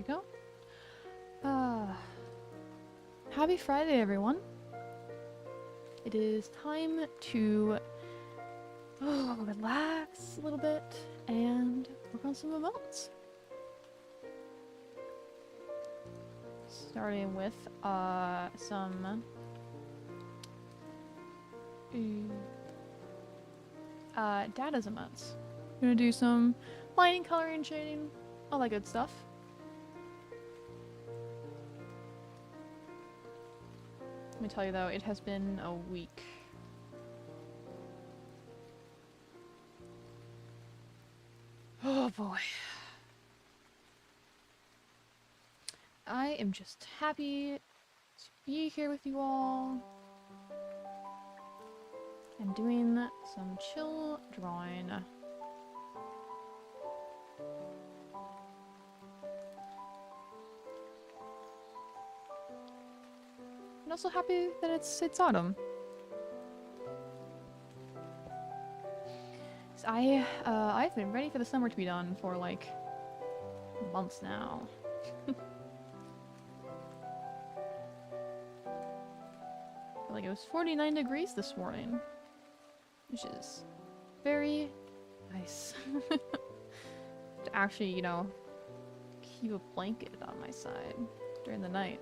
go. Happy Friday, everyone. It is time to relax a little bit and work on some emotes. Starting with some data's emotes. Gonna do some lighting, coloring, shading, all that good stuff. Let me tell you though, it has been a week. Oh boy. I am just happy to be here with you all. I'm doing some chill drawing. I'm also happy that it's autumn. I've been ready for the summer to be done for like months now. Like it was 49 degrees this morning, which is very nice. To actually, you know, keep a blanket on my side during the night.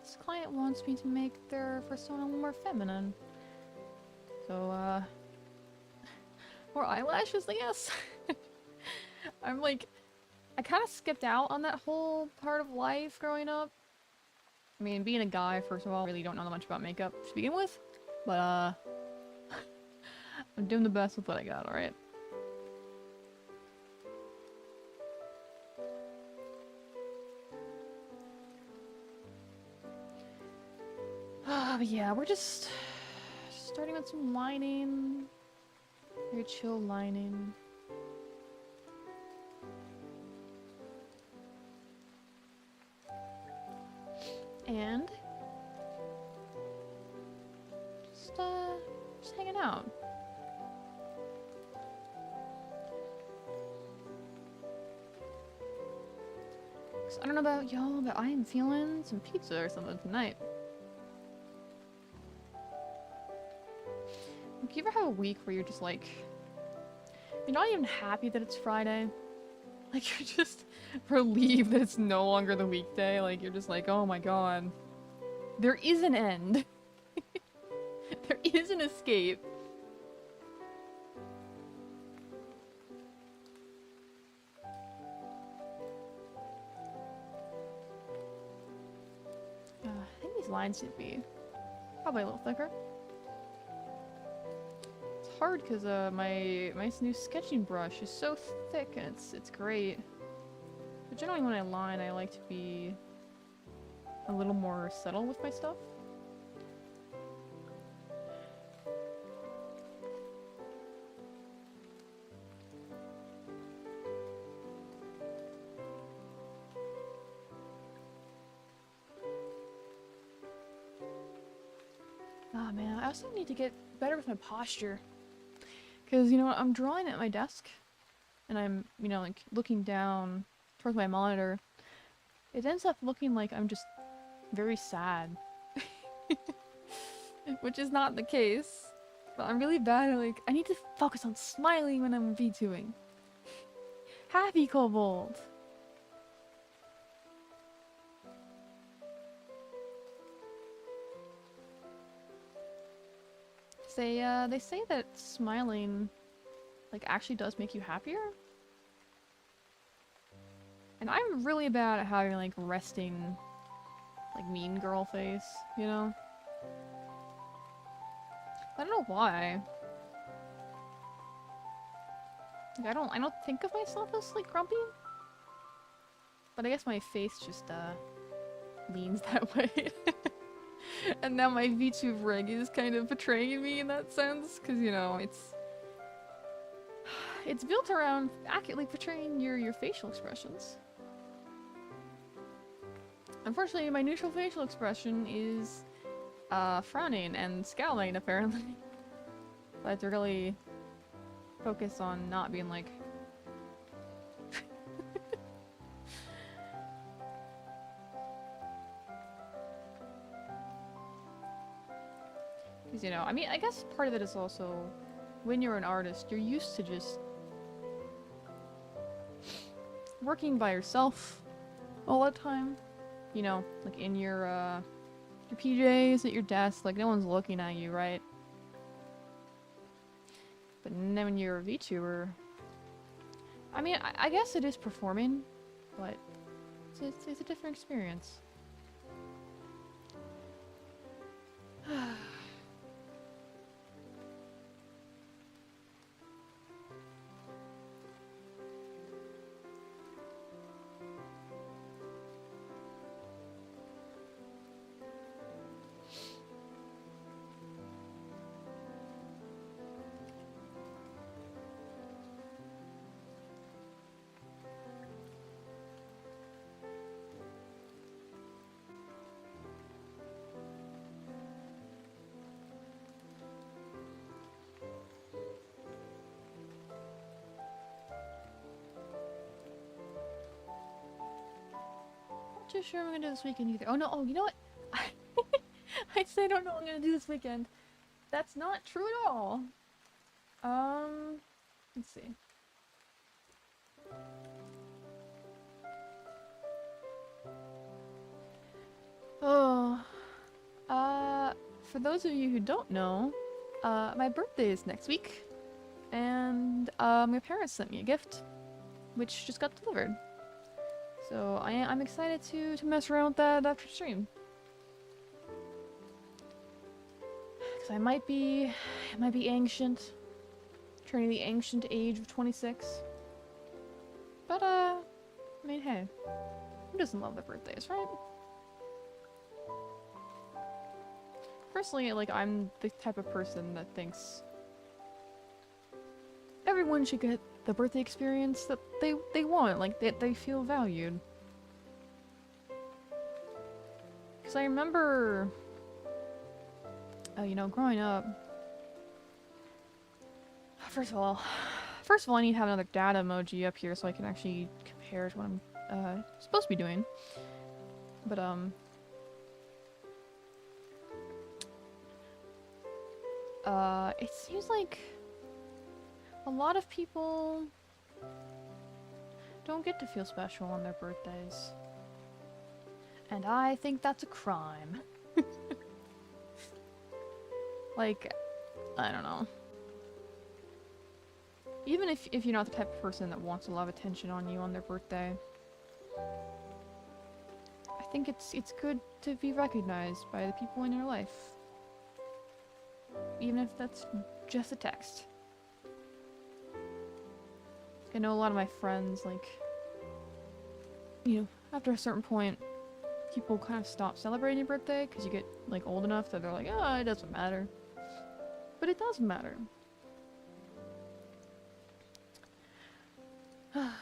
This client wants me to make their persona more feminine. So, more eyelashes, I guess? I'm like, I kind of skipped out on that whole part of life growing up. I mean, being a guy, first of all, I really don't know that much about makeup to begin with. But, I'm doing the best with what I got, alright? But yeah, we're just starting with some lining. Very chill lining. And just hanging out. I don't know about y'all, but I am feeling some pizza or something tonight. Like, you ever have a week where you're just like, you're not even happy that it's Friday? Like, you're just relieved that it's no longer the weekday. Like, you're just like, oh my god. There is an end. There is an escape. I think these lines should be probably a little thicker. It's hard because my new sketching brush is so thick and it's great. But generally when I line, I like to be a little more subtle with my stuff. Oh man, I also need to get better with my posture. Because, you know, I'm drawing at my desk, and I'm, you know, like, looking down towards my monitor. It ends up looking like I'm just very sad. Which is not the case. But I'm really bad at, like, I need to focus on smiling when I'm VTubing. Happy Kobold! They say that smiling, like, actually does make you happier. And I'm really bad at having, like, resting, like, mean girl face, you know? I don't know why. Like, I don't think of myself as, like, grumpy. But I guess my face just, leans that way. And now my VTube rig is kind of betraying me in that sense, because, you know, it's built around accurately portraying your facial expressions. Unfortunately, my neutral facial expression is frowning and scowling, apparently. I have to really focus on not being like... Because, you know, I mean, I guess part of it is also, when you're an artist, you're used to just working by yourself all the time. You know, like in your PJs at your desk, like no one's looking at you, right? But then when you're a VTuber, I mean, I guess it is performing, but it's a different experience. Too sure I'm gonna do this weekend either. Oh no, oh, you know what? I say I don't know what I'm gonna do this weekend. That's not true at all. Let's see. Oh, for those of you who don't know, my birthday is next week, and my parents sent me a gift, which just got delivered. So I'm excited to mess around with that after stream. Cause I might be ancient, turning the ancient age of 26. But I mean, hey, who doesn't love their birthdays, right? Personally, like, I'm the type of person that thinks everyone should get the birthday experience that they want, like, they feel valued. Because I remember, you know, growing up, first of all, I need to have another dad emoji up here so I can actually compare to what I'm supposed to be doing. But, it seems like a lot of people don't get to feel special on their birthdays. And I think that's a crime. Like, I don't know. Even if you're not the type of person that wants a lot of attention on you on their birthday, I think it's good to be recognized by the people in your life. Even if that's just a text. I know a lot of my friends, like, you know, after a certain point, people kind of stop celebrating your birthday because you get, like, old enough that they're like, oh, it doesn't matter. But it does matter. I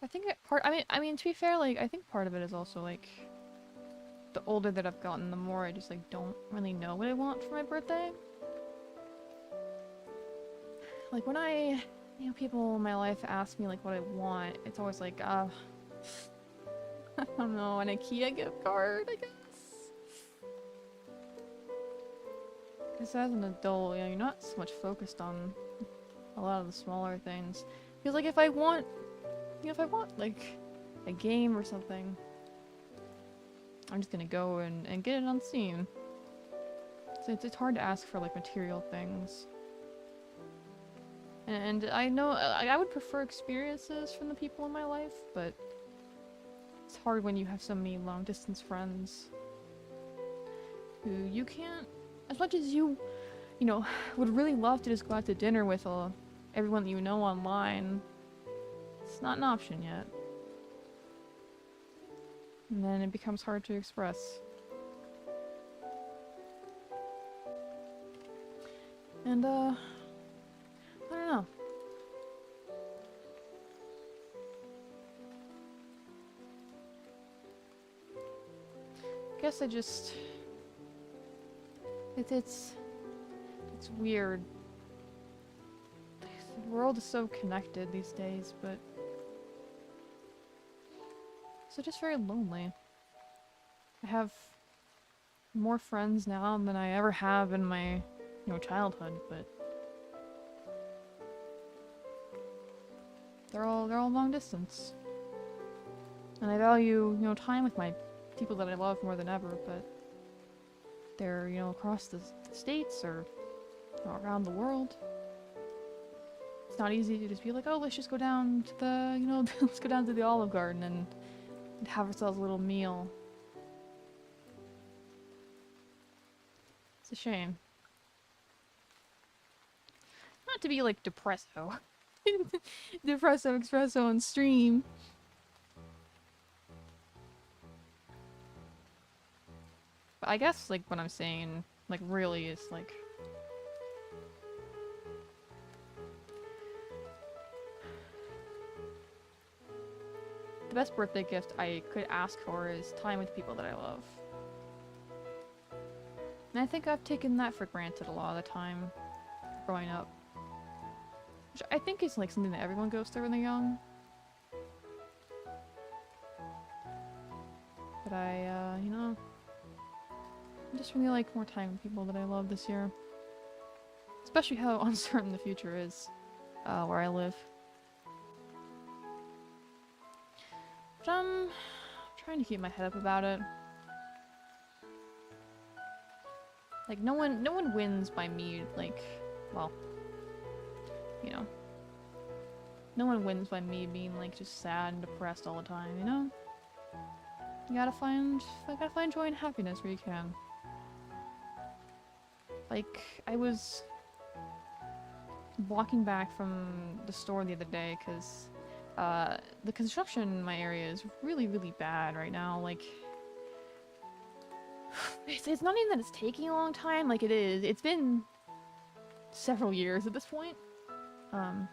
think I mean, to be fair, like, I think part of it is also, like, the older that I've gotten, the more I just, like, don't really know what I want for my birthday. Like, when you know, people in my life ask me, like, what I want, it's always like, I don't know, an IKEA gift card, I guess? Because as an adult, you know, you're not so much focused on a lot of the smaller things. Because, like, if I want, like, a game or something, I'm just gonna go and get it on Steam. So it's hard to ask for, like, material things. And I know, I would prefer experiences from the people in my life, but it's hard when you have so many long-distance friends who you can't, as much as you know, would really love to just go out to dinner with everyone that you know online, it's not an option yet. And then it becomes hard to express. And, I don't know. I guess I just... It's weird. The world is so connected these days, but... So just very lonely. I have more friends now than I ever have in my, childhood, but... They're all long distance. And I value, time with my people that I love more than ever, but... They're, across the states or around the world. It's not easy to just be like, oh, let's just go down to the, let's go down to the Olive Garden and have ourselves a little meal. It's a shame. Not to be like depresso. Depresso espresso on stream. But I guess, like, what I'm saying, like, really is, like... The best birthday gift I could ask for is time with people that I love. And I think I've taken that for granted a lot of the time growing up. Which I think is, like, something that everyone goes through when they're young. But I just really like more time with people that I love this year. Especially how uncertain the future is, where I live. But I'm trying to keep my head up about it. Like, no one wins by me, like, well, no one wins by me being, like, just sad and depressed all the time, You gotta find joy and happiness where you can. Like, I was walking back from the store the other day, because the construction in my area is really, really bad right now. Like, it's not even that it's taking a long time, like it is. It's been several years at this point. But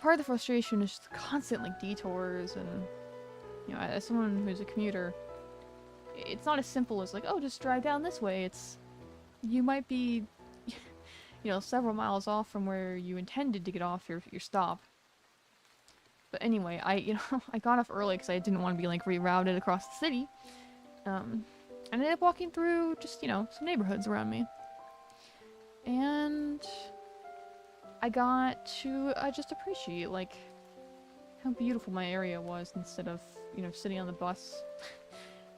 part of the frustration is just the constant, like, detours and, as someone who's a commuter, it's not as simple as, like, oh, just drive down this way. It's, you might be, several miles off from where you intended to get off your stop. But anyway, I got off early because I didn't want to be, like, rerouted across the city. I ended up walking through just, some neighborhoods around me. And I got to just appreciate, like, how beautiful my area was instead of, sitting on the bus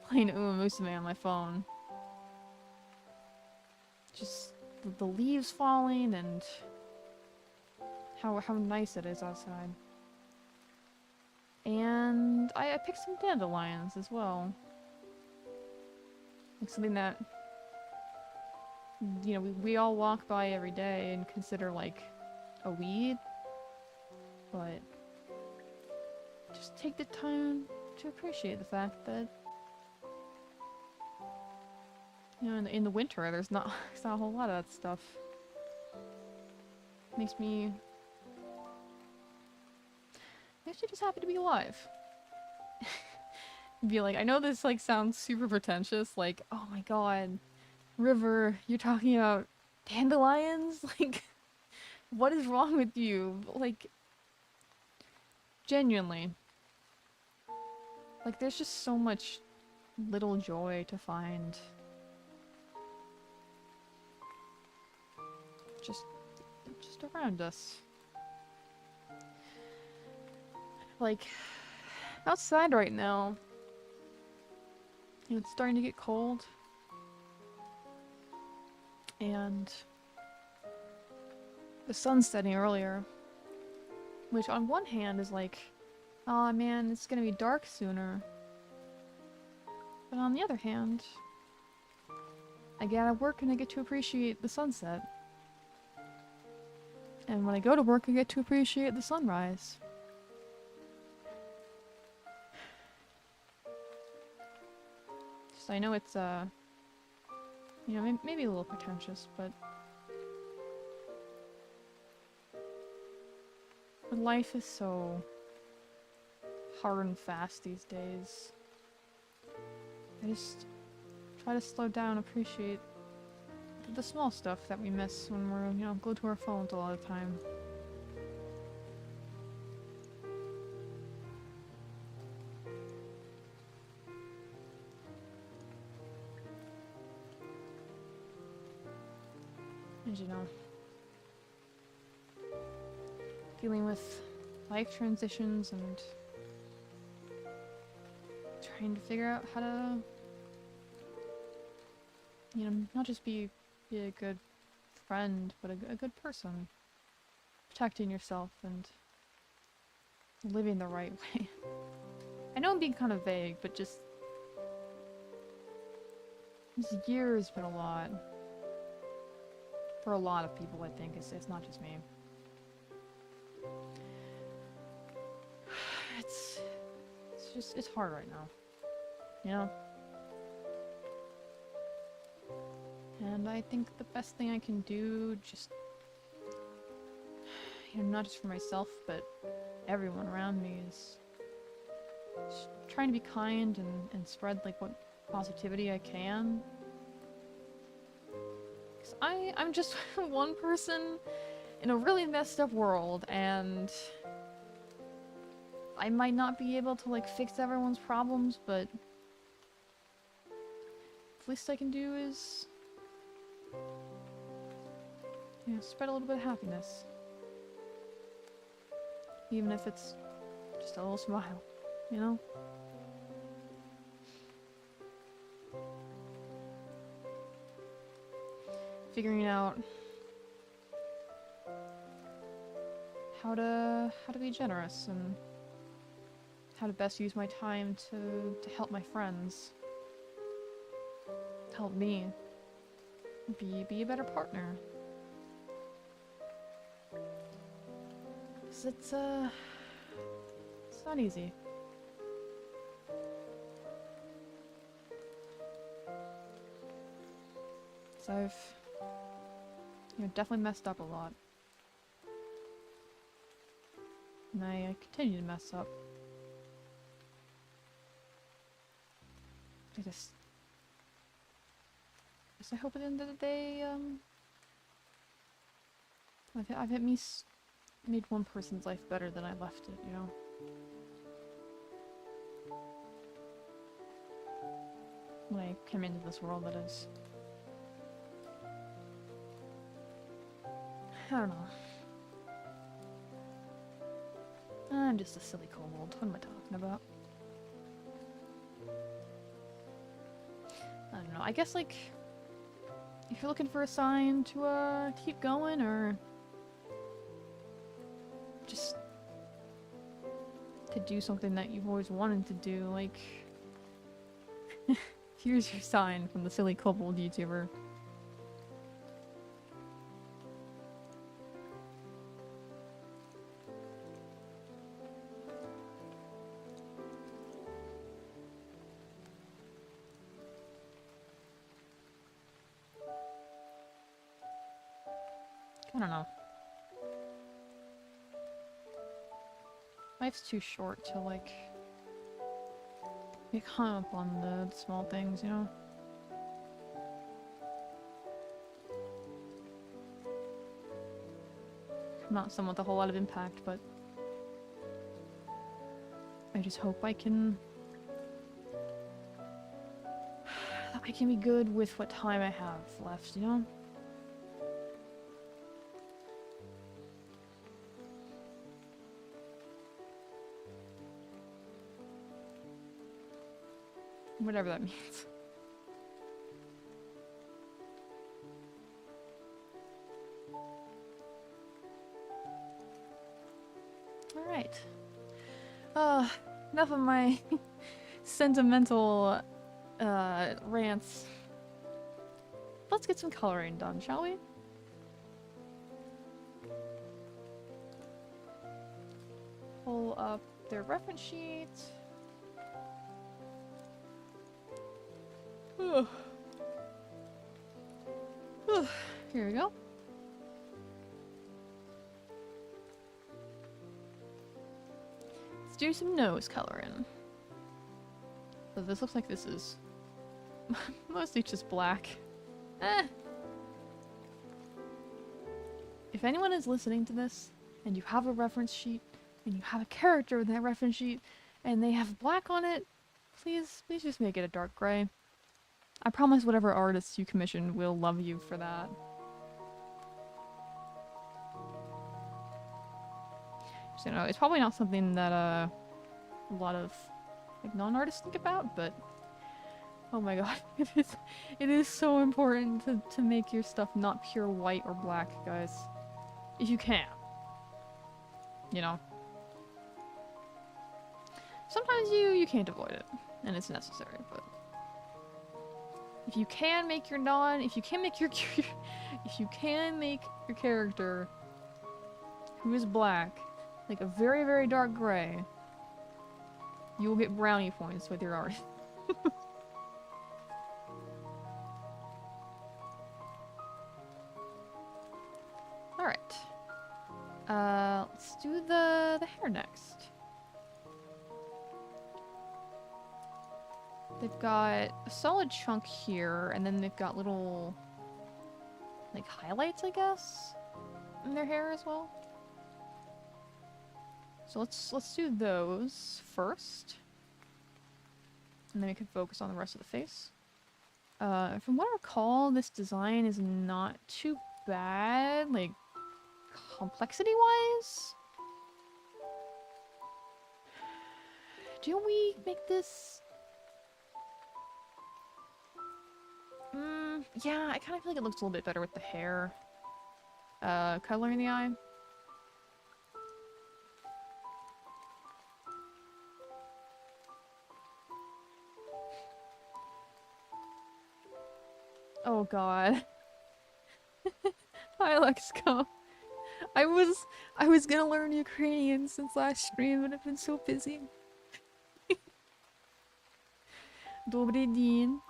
playing Uma Musume on my phone. Just the leaves falling and how nice it is outside. And I picked some dandelions as well. Like something that, we all walk by every day and consider, like, a weed. But just take the time to appreciate the fact that, in the winter, there's not a whole lot of that stuff. Makes me just happy to be alive. Be like, I know this, like, sounds super pretentious, like, oh my god, River, you're talking about dandelions? Like, what is wrong with you? Like, genuinely. Like, there's just so much little joy to find. Just around us. Like, outside right now, it's starting to get cold. And the sun's setting earlier. Which on one hand is like, aw man, it's gonna be dark sooner. But on the other hand, I get out of work and I get to appreciate the sunset. And when I go to work, I get to appreciate the sunrise. So I know it's, you know, maybe a little pretentious, but life is so hard and fast these days. I just try to slow down and appreciate the small stuff that we miss when we're, you know, glued to our phones a lot of the time. And you know, dealing with life transitions and trying to figure out how to, you know, not just be a good friend, but a good person. Protecting yourself and living the right way. I know I'm being kind of vague, but just this year has been a lot. For a lot of people, I think. It's not just me. It's hard right now. You know? And I think the best thing I can do, just, you know, not just for myself, but everyone around me, is just trying to be kind and spread, like, what positivity I can. Because I'm just one person in a really messed up world, and I might not be able to, like, fix everyone's problems, but the least I can do is, you know, spread a little bit of happiness. Even if it's just a little smile, you know? Figuring out how to be generous and how to best use my time to help my friends. Help me be a better partner. 'Cause it's not easy. So I've, you know, definitely messed up a lot. And I continue to mess up. I just I hope at the end of the day, I've at least made one person's life better than I left it, you know? When I came into this world, that is. I don't know. I'm just a silly kobold. What am I talking about? I don't know. I guess, like, if you're looking for a sign to keep going, or just to do something that you've always wanted to do, like, here's your sign from the silly kobold YouTuber. I don't know. Life's too short to, like, get hung up on the small things, you know? I'm not someone with a whole lot of impact, but I just hope I can be good with what time I have left, you know? Whatever that means. Alright. Enough of my sentimental rants. Let's get some coloring done, shall we? pull up their reference sheet. Here we go. Let's do some nose coloring. So this looks like this is mostly just black. If anyone is listening to this, and you have a reference sheet, and you have a character with that reference sheet, and they have black on it, please just make it a dark gray. I promise whatever artists you commission will love you for that. So, you know, it's probably not something that a lot of like non-artists think about, but oh my god, it is so important to make your stuff not pure white or black, guys. If you can. You know. Sometimes you can't avoid it, and it's necessary, but if you can make your if you can make your character who is black, like a very, very dark gray, you will get brownie points with your art. Alright. Let's do the hair next. They've got a solid chunk here, and then they've got little, like, highlights, I guess, in their hair as well. So let's do those first. And then we can focus on the rest of the face. From what I recall, this design is not too bad, like, complexity-wise. Do we make this... yeah, I kind of feel like it looks a little bit better with the hair. Coloring the eye. Oh god. Hi, Lexco. I was gonna learn Ukrainian since last stream, but I've been so busy. Добрый день.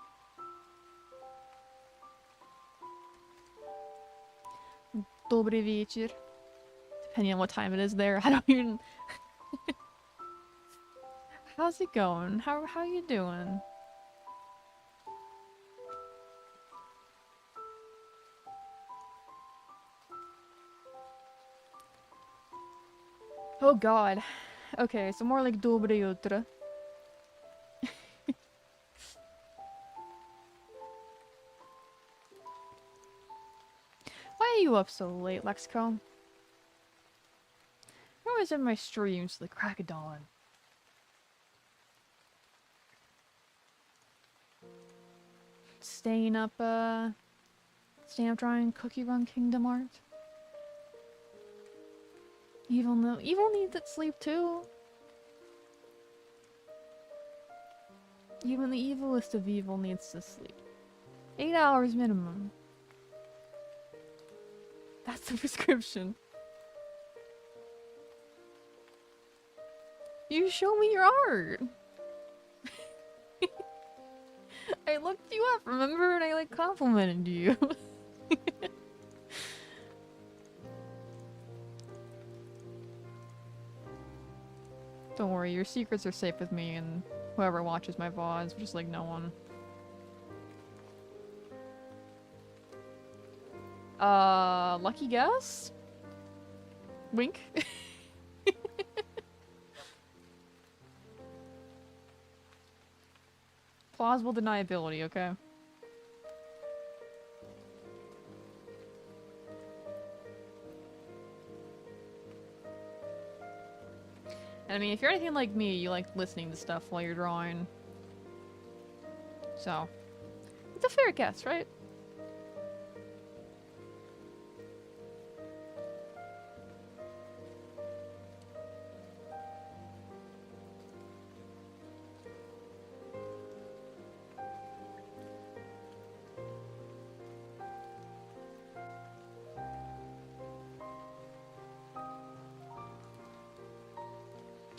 Добрый вечер. Depending on what time it is there. I don't even... How's it going? How you doing? Oh god. Okay, so more like доброе утро. Why are you up so late, Lexco? You're always in my streams till the crack of dawn. Staying up drawing Cookie Run Kingdom art. Evil needs its sleep too. Even the evilest of evil needs to sleep. 8 hours minimum. That's the prescription. You show me your art. I looked you up, remember? And I like complimented you. Don't worry, your secrets are safe with me and whoever watches my VODs, just like no one. Lucky guess? Wink. Plausible deniability, okay? And I mean, if you're anything like me, you like listening to stuff while you're drawing. So, it's a fair guess, right?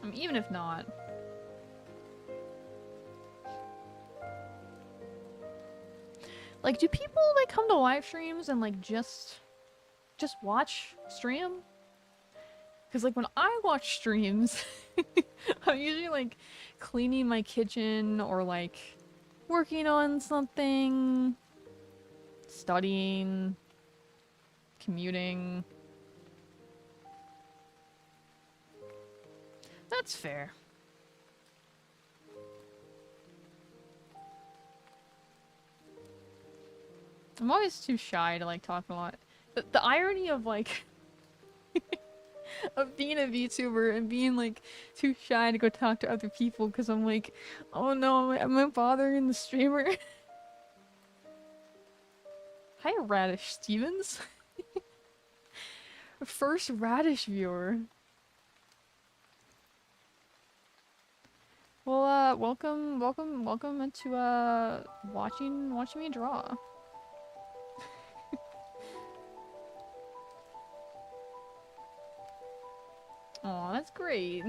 I mean, even if not. Like, do people, like, come to live streams and, like, just watch stream? Because, like, when I watch streams, I'm usually, like, cleaning my kitchen or, like, working on something, studying, commuting. That's fair. I'm always too shy to, like, talk a lot. The irony of, like, of being a VTuber and being, like, too shy to go talk to other people because I'm like, oh no, am I bothering the streamer? Hi, Radish Stevens. First Radish viewer. Well, welcome into, watching me draw. Aw, that's great.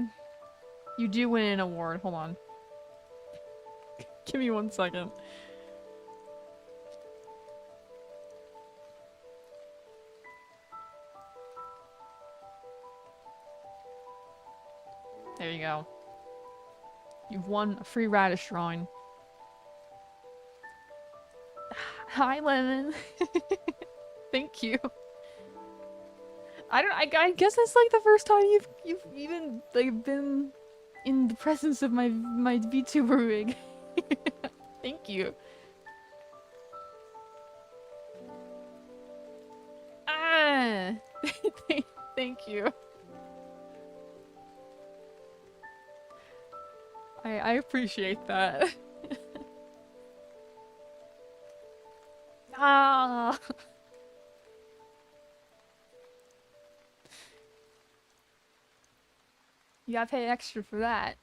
You do win an award. Hold on. Give me 1 second. There you go. You've won a free radish drawing. Hi, Lemon. Thank you. I guess it's like the first time you've even like been in the presence of my VTuber rig. Thank you. Ah, thank you. I appreciate that. Ah. You gotta pay extra for that.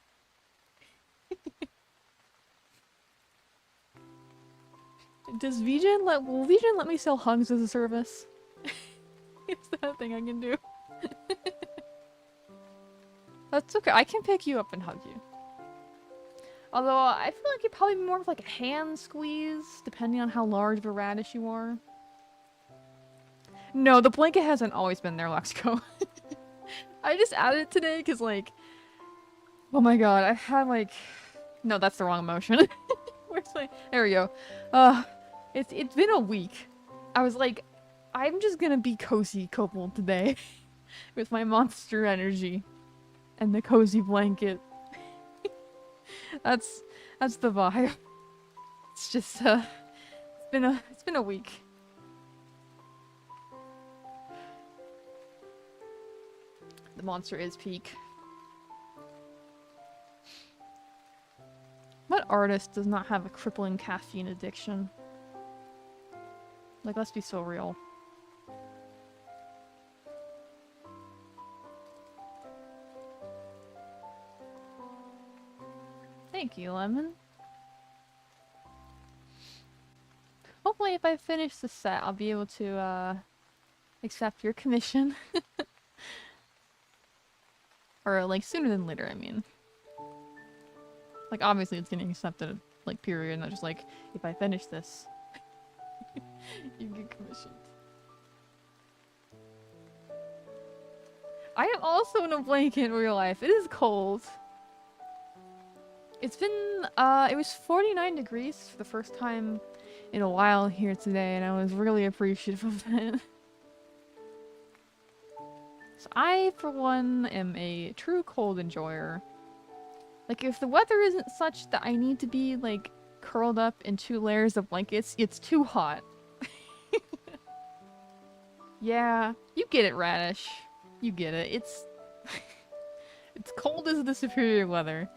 Will Vision let me sell hugs as a service? Is that a thing I can do? That's okay, I can pick you up and hug you. Although, I feel like it'd probably be more of like a hand squeeze, depending on how large of a radish you are. No, the blanket hasn't always been there, Luxco. I just added it today because, like... Oh my god, I had, like... No, that's the wrong emotion. Where's my... There we go. It's been a week. I was like, I'm just gonna be cozy Kobold today. With my monster energy. And the cozy blanket. That's the vibe. It's just, it's been a week. The monster is peak. What artist does not have a crippling caffeine addiction? Like, let's be so real. Thank you, Lemon. Hopefully if I finish the set, I'll be able to, accept your commission. Or, like, sooner than later, I mean. Like, obviously it's getting accepted, like, period, not just like, if I finish this, you get commissioned. I am also in a blanket in real life. It is cold. It's been, it was 49 degrees for the first time in a while here today, and I was really appreciative of that. So I, for one, am a true cold enjoyer. Like, if the weather isn't such that I need to be, like, curled up in 2 layers of blankets, it's too hot. Yeah, you get it, Radish. You get it. It's... it's cold as the superior weather.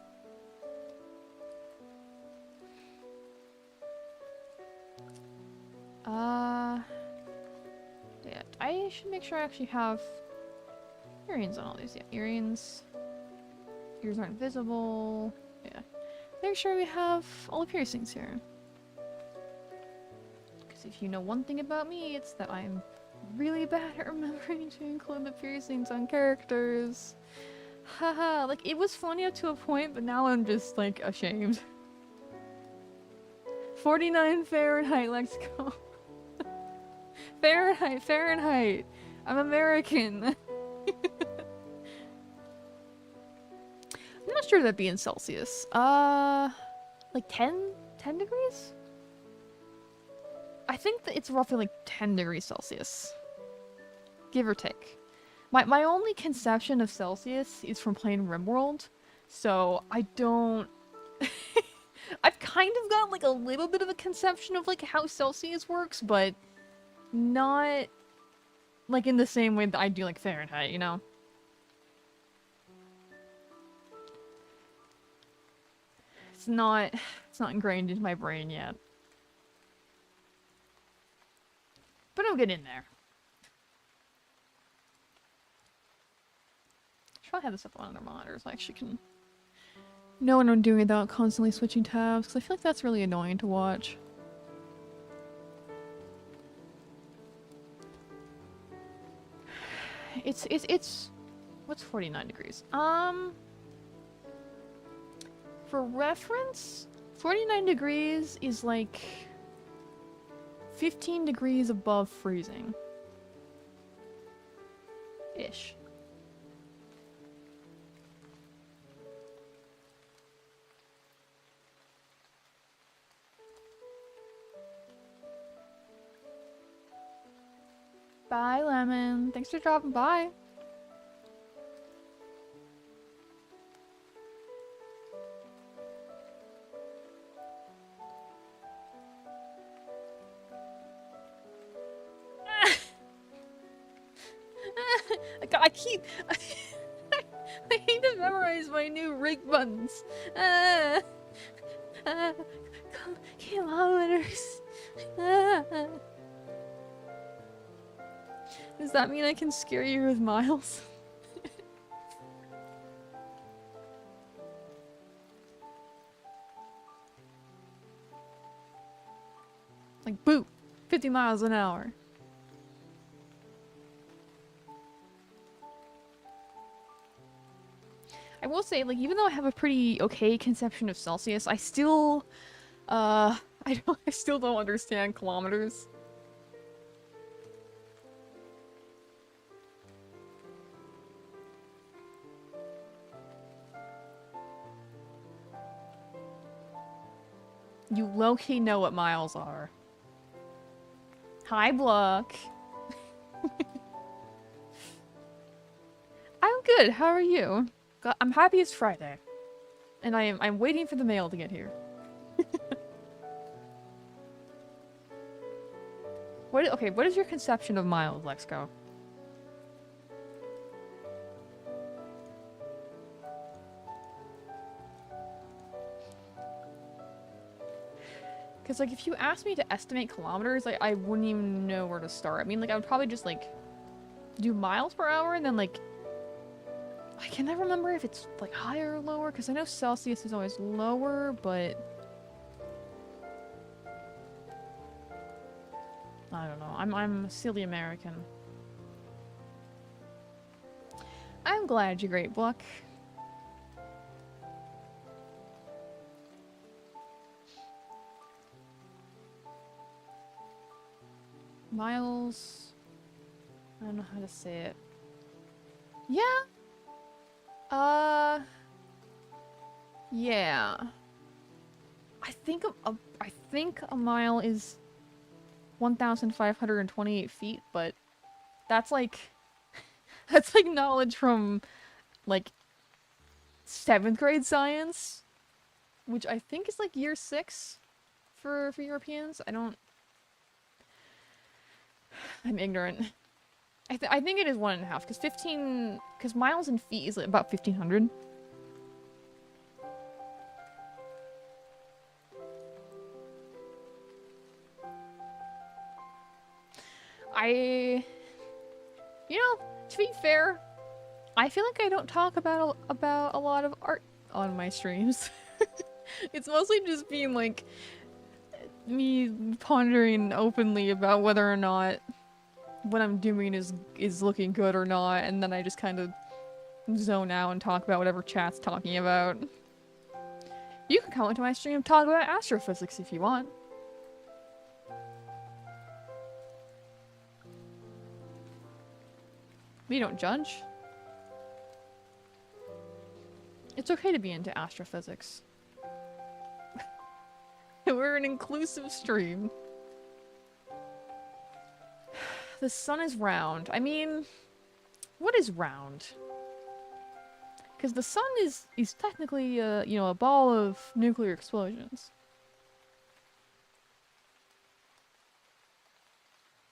Yeah, I should make sure I actually have earrings on all these. Yeah, earrings. Ears aren't visible. Yeah. Make sure we have all the piercings here. Because if you know one thing about me, it's that I'm really bad at remembering to include the piercings on characters. Haha, like, it was funny up to a point, but now I'm just, like, ashamed. 49 Fahrenheit, let's go. Fahrenheit, Fahrenheit. I'm American. I'm not sure that'd be in Celsius. Like 10 degrees? I think that it's roughly like 10 degrees Celsius. Give or take. My only conception of Celsius is from playing RimWorld, so I don't... I've kind of got like a little bit of a conception of like how Celsius works, but not like in the same way that I do like Fahrenheit, you know? It's not ingrained into my brain yet. But I'll get in there. Should probably have this up on other monitors. I actually can know what I'm doing without constantly switching tabs, because I feel like that's really annoying to watch. It's what's 49 degrees? For reference, 49 degrees is like 15 degrees above freezing. Ish. Bye, Lemon. Thanks for dropping by. I need to memorize my new rig buttons. Kilometers. Does that mean I can scare you with miles? Like, boop! 50 miles an hour. I will say, like, even though I have a pretty okay conception of Celsius, I still, I still don't understand kilometers. You low-key know what miles are. Hi, Block. I'm good. How are you? I'm happy it's Friday, and I'm waiting for the mail to get here. What is your conception of miles, Lexco? Because, like, if you asked me to estimate kilometers, like, I wouldn't even know where to start. I mean, like, I would probably just, like, do miles per hour, and then, like, I can never remember if it's, like, higher or lower, because I know Celsius is always lower, but... I don't know. I'm a silly American. I'm glad you're great, Buck. Miles... I don't know how to say it. Yeah? Yeah. I think a mile is 1,528 feet, but that's like that's like knowledge from like 7th grade science, which I think is like year 6 for Europeans. I'm ignorant. I think it is 1.5, because miles in feet is like about 1,500. You know, to be fair, I feel like I don't talk about a lot of art on my streams. It's mostly just being like me pondering openly about whether or not what I'm doing is looking good or not, and then I just kind of zone out and talk about whatever chat's talking about. You can come into my stream and talk about astrophysics if you want. We don't judge. It's okay to be into astrophysics. We're an inclusive stream. The sun is round. I mean, what is round? Because the sun is technically, you know, a ball of nuclear explosions.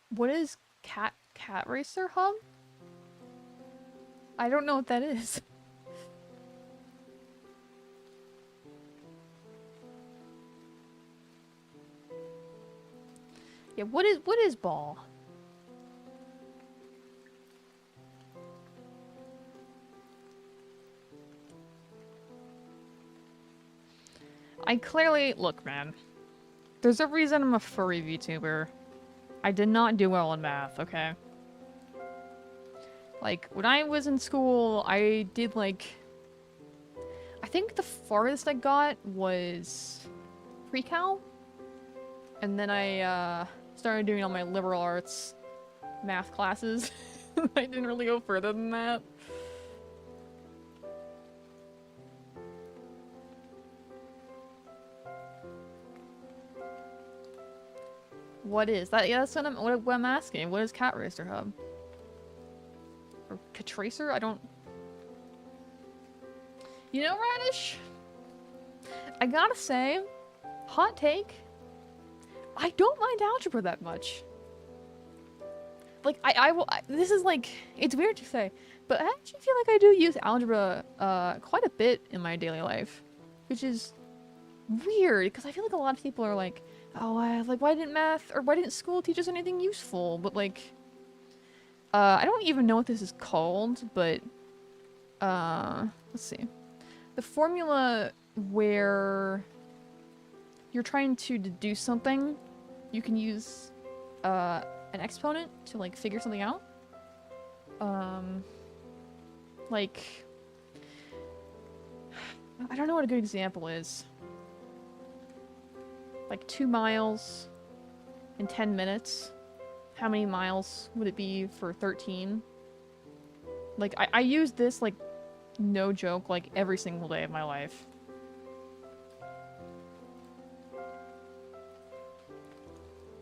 What is cat racer hub? I don't know what that is. Yeah, what is ball? I clearly look, man. There's a reason I'm a furry VTuber. I did not do well in math, okay? Like, when I was in school, I did, like... I think the farthest I got was... pre-cal? And then I, started doing all my liberal arts math classes. I didn't really go further than that. What is that? Yeah, that's what I'm asking. What is Cat Racer Hub? Or Catracer? I don't... You know, Radish? I gotta say, hot take, I don't mind algebra that much. Like, this is like, it's weird to say, but I actually feel like I do use algebra, quite a bit in my daily life. Which is weird, because I feel like a lot of people are like, oh, like, why didn't school teach us anything useful? But, like, I don't even know what this is called, but, let's see. The formula where you're trying to deduce something, you can use, an exponent to, like, figure something out. Like, I don't know what a good example is. Like 2 miles in 10 minutes. How many miles would it be for 13? Like, I use this, like, no joke, like, every single day of my life.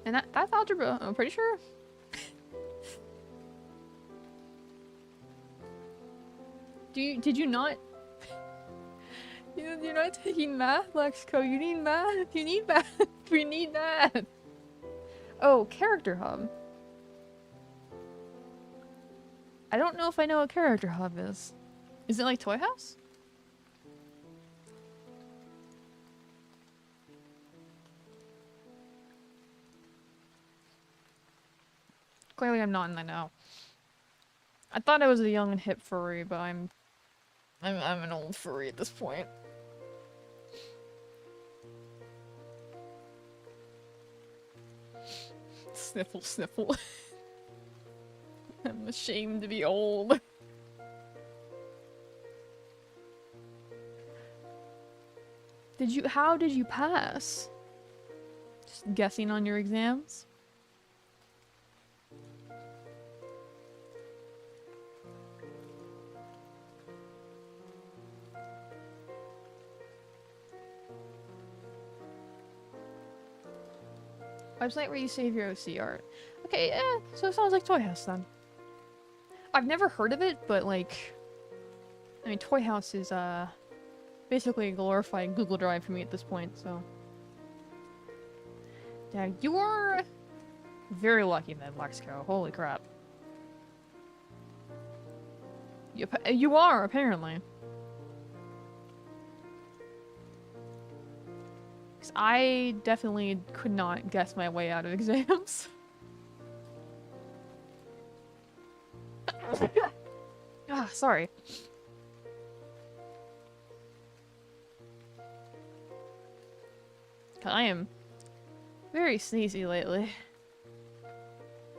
And that's algebra, I'm pretty sure. Did you not? You're not taking math, Lexico. You need math. You need math. We need that. Oh, Character Hub. I don't know if I know what Character Hub is. Is it like Toy House? Clearly I'm not in the know. I thought I was a young and hip furry, but I'm an old furry at this point. Sniffle, sniffle. I'm ashamed to be old. How did you pass? Just guessing on your exams? Website where you save your OC art. Okay, so it sounds like Toy House then. I've never heard of it, but like... I mean, Toy House is, basically a glorified Google Drive for me at this point, so... Yeah, you are very lucky then, Lexico. Holy crap. You are, apparently. I definitely could not guess my way out of exams. Ah, sorry. I am very sneezy lately.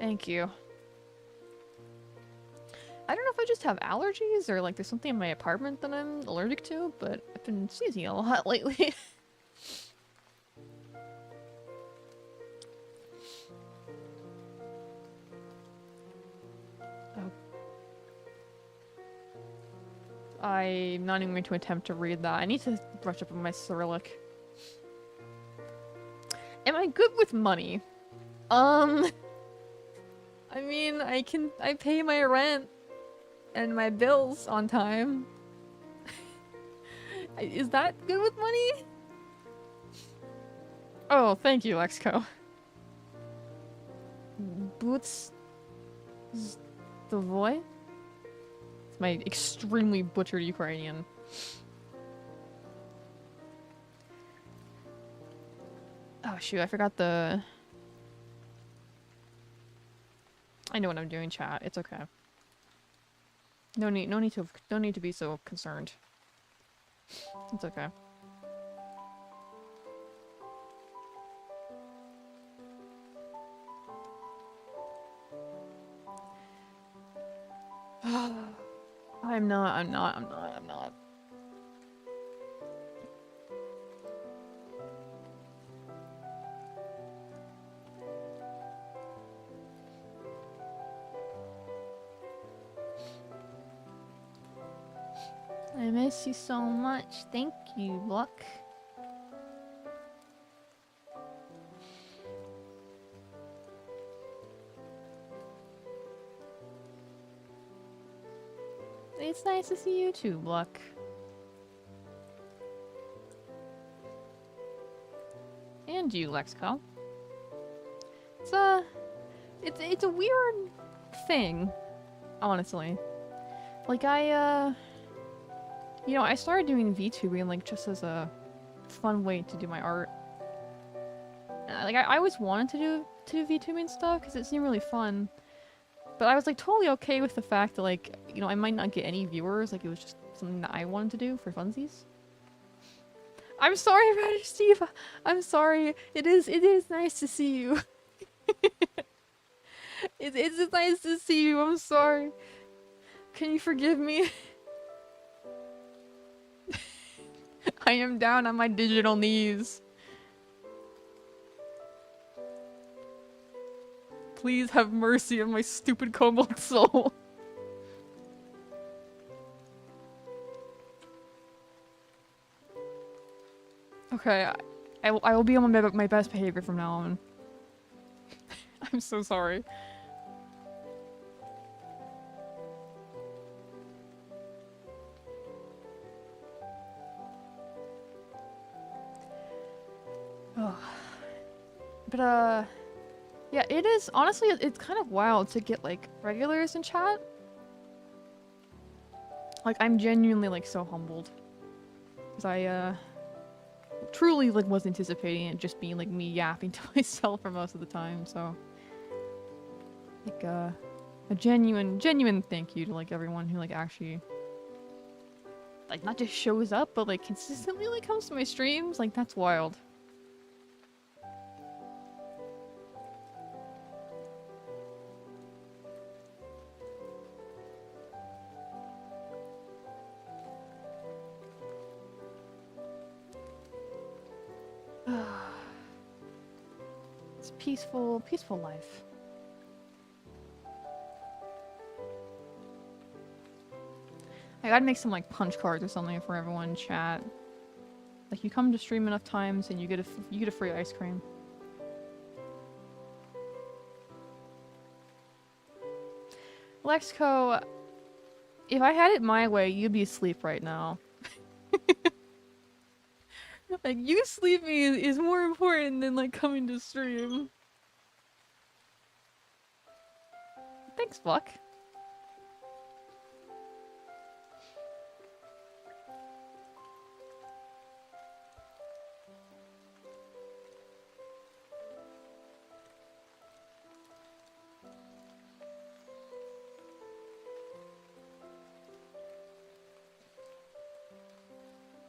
Thank you. I don't know if I just have allergies or like there's something in my apartment that I'm allergic to, but I've been sneezing a lot lately. Oh, I'm not even going to attempt to read that. I need to brush up on my Cyrillic. Am I good with money? I mean, I pay my rent and my bills on time. Is that good with money? Oh, thank you, Lexco. Boots... the voy? It's my extremely butchered Ukrainian. Oh shoot, I forgot the... I know what I'm doing, chat. It's okay. No need to be so concerned. It's okay. I'm not. I miss you so much. Thank you, Luck. It's nice to see you too, Luck. And you, Lexco. It's a weird thing, honestly. Like you know, I started doing VTubing like just as a fun way to do my art. Like I always wanted to do VTubing stuff because it seemed really fun. But I was like totally okay with the fact that like, you know, I might not get any viewers, like it was just something that I wanted to do for funsies. I'm sorry, Radish Steve. I'm sorry. It is nice to see you. It's nice to see you. I'm sorry. Can you forgive me? I am down on my digital knees. Please have mercy on my stupid kobold soul. Okay, I will be on my best behavior from now on. I'm so sorry. Oh. But yeah, it is honestly it's kind of wild to get like regulars in chat. Like I'm genuinely like so humbled. Cause I truly like wasn't anticipating it just being like me yapping to myself for most of the time, so like a genuine thank you to like everyone who like actually like not just shows up but like consistently like comes to my streams. Like that's wild. It's peaceful life. I gotta make some like punch cards or something for everyone in chat. Like you come to stream enough times and you get a free ice cream. Lexco, if I had it my way, you'd be asleep right now. Like you sleeping is more important than like coming to stream. Thanks, Buck.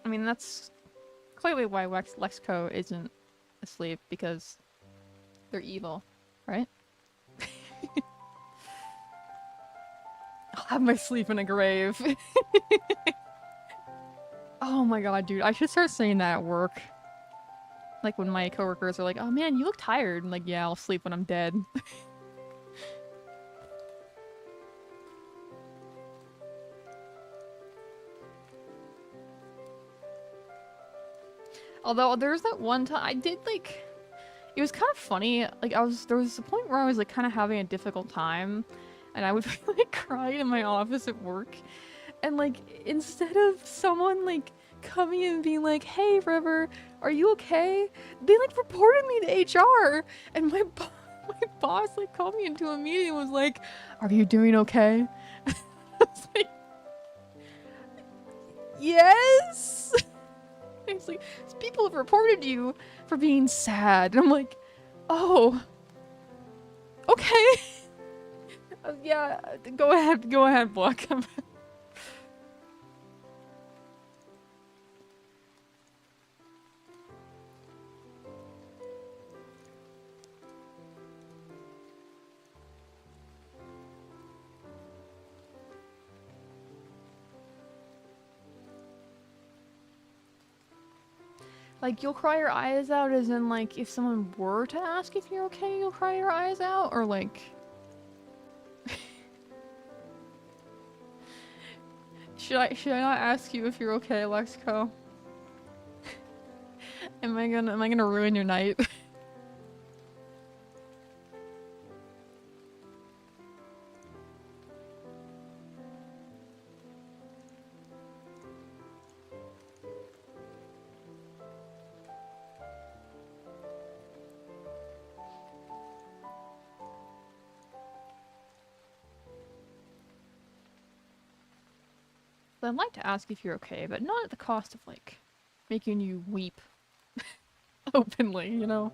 I mean, that's clearly why Lexco isn't asleep, because they're evil, right? Oh, have my sleep in a grave. Oh my god, dude. I should start saying that at work. Like when my coworkers are like, oh man, you look tired. I'm like, yeah, I'll sleep when I'm dead. Although there's that one time I did like, it was kind of funny. Like there was a point where I was like kind of having a difficult time, and I would be like crying in my office at work, and like instead of someone like coming in and being like, "Hey, River, are you okay?" They like reported me to HR, and my boss like called me into a meeting and was like, "Are you doing okay?" I was like, "Yes." It's like, people have reported you for being sad. And I'm like, oh, okay. Yeah, go ahead, Block. Like, you'll cry your eyes out as in, like, if someone were to ask if you're okay, you'll cry your eyes out? Or, like... Should I not ask you if you're okay, Lexico? Am I gonna ruin your night? I'd like to ask if you're okay, but not at the cost of, like, making you weep openly, you know?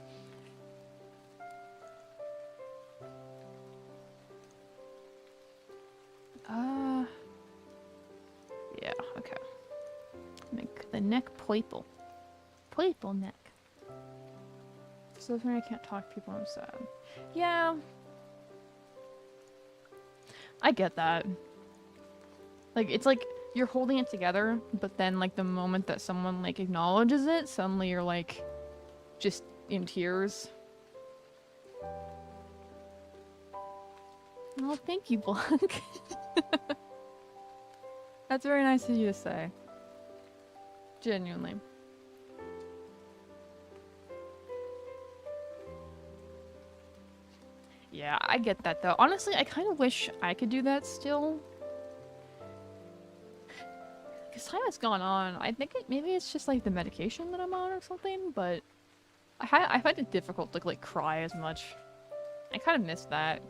Yeah, okay. Make the neck purple. Purple neck. So when I can't talk to people, I'm sad. Yeah. I get that. Like, it's like, you're holding it together, but then, like, the moment that someone, like, acknowledges it, suddenly you're, like, just in tears. Oh, thank you, Blanc. That's very nice of you to say. Genuinely. Yeah, I get that, though. Honestly, I kind of wish I could do that still. Because time has gone on. I think maybe it's just like the medication that I'm on or something, but I find it difficult to like cry as much. I kind of miss that.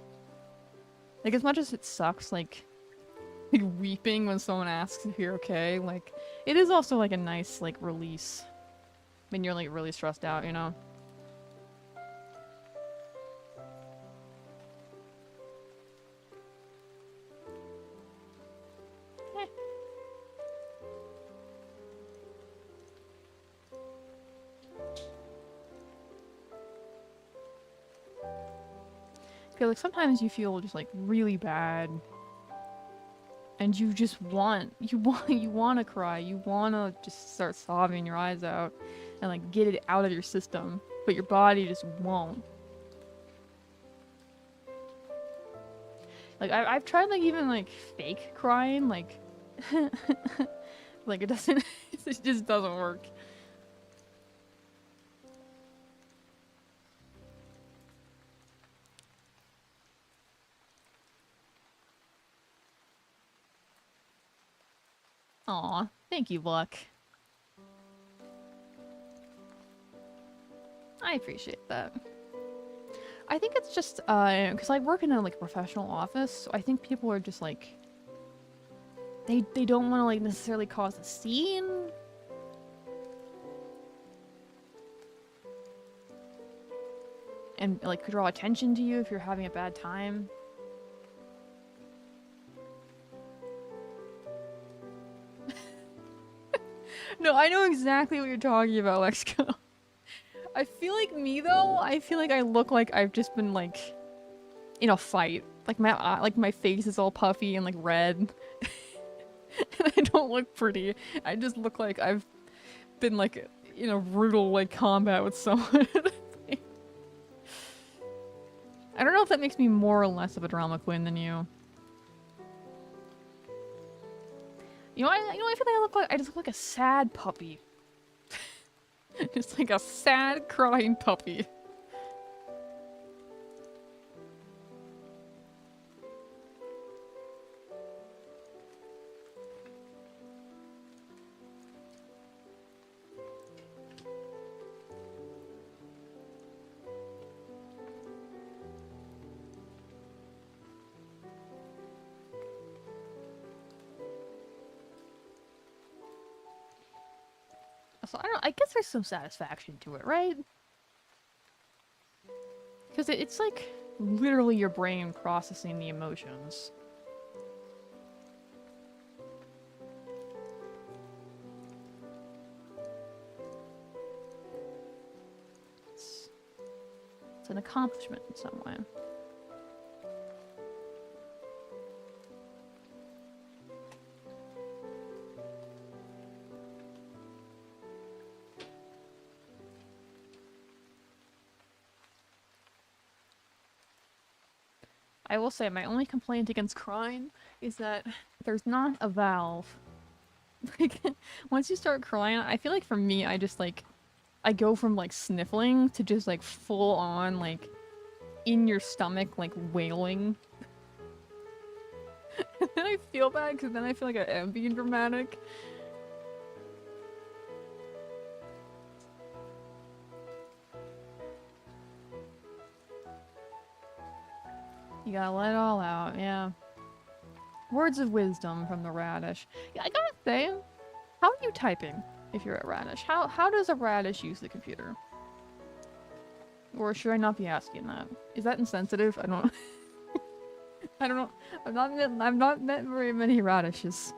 Like as much as it sucks, like weeping when someone asks if you're okay, like it is also like a nice like release when you're like really stressed out, you know? Feel like sometimes you feel just like really bad and you just want you want to cry, you want to just start sobbing your eyes out and like get it out of your system, but your body just won't. Like I've tried like even like fake crying, like like it doesn't it just doesn't work. Aw, thank you, Luck. I appreciate that. I think it's just, because I work in a, like, professional office, so I think people are just, like, they don't want to, like, necessarily cause a scene. And, like, draw attention to you if you're having a bad time. No, I know exactly what you're talking about, Lexico. I feel like me, though, I feel like I look like I've just been, like, in a fight. Like my face is all puffy and like red. And I don't look pretty. I just look like I've been like in a brutal like combat with someone. I don't know if that makes me more or less of a drama queen than you. I feel like I look like I just look like a sad puppy. Just like a sad crying puppy. So I guess there's some satisfaction to it, right? Because it's like literally your brain processing the emotions. It's an accomplishment in some way. I will say my only complaint against crying is that there's not a valve. Like, once you start crying, I feel like for me, I go from like sniffling to just like full on like in your stomach like wailing. And then I feel bad because then I feel like I am being dramatic. You gotta let it all out, yeah. Words of wisdom from the radish. Yeah, I gotta say, how are you typing if you're at Radish? How does a radish use the computer? Or should I not be asking that? Is that insensitive? I don't I don't know. I've not met very many radishes.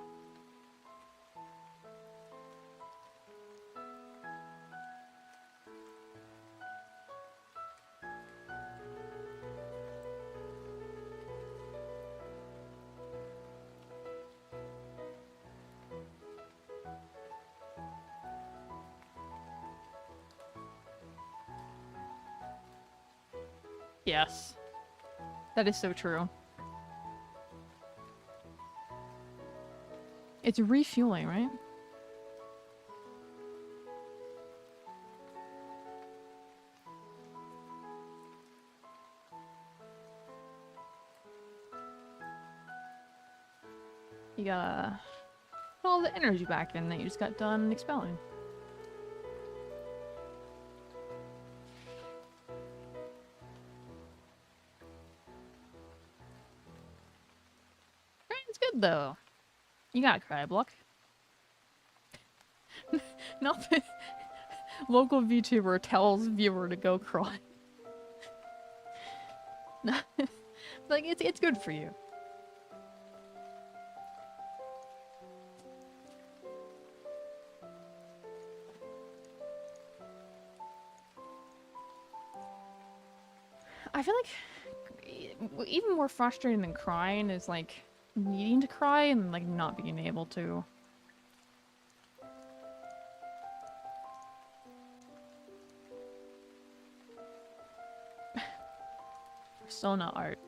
Yes. That is so true. It's refueling, right? You gotta put all the energy back in that you just got done expelling. It's good though. You got cry block. Not the local VTuber tells viewer to go cry. Like it's good for you. I feel like even more frustrating than crying is like needing to cry and like not being able to. Persona art.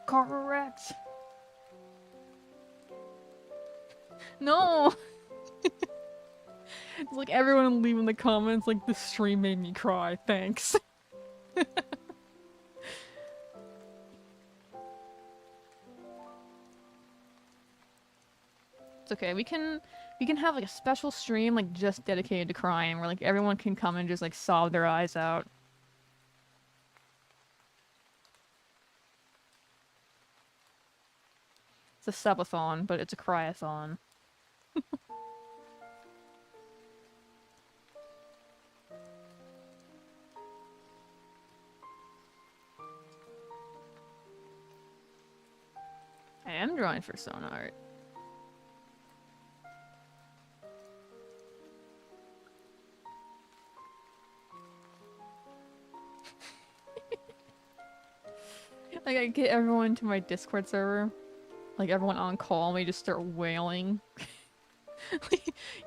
Correct. No. It's like everyone leaving the comments like the stream made me cry. Thanks. It's okay. We can have like a special stream like just dedicated to crying where like everyone can come and just like sob their eyes out. It's a subathon, but it's a cryathon. I am drawing persona art. Like, I get everyone to my Discord server. Like, everyone on call, and we just start wailing.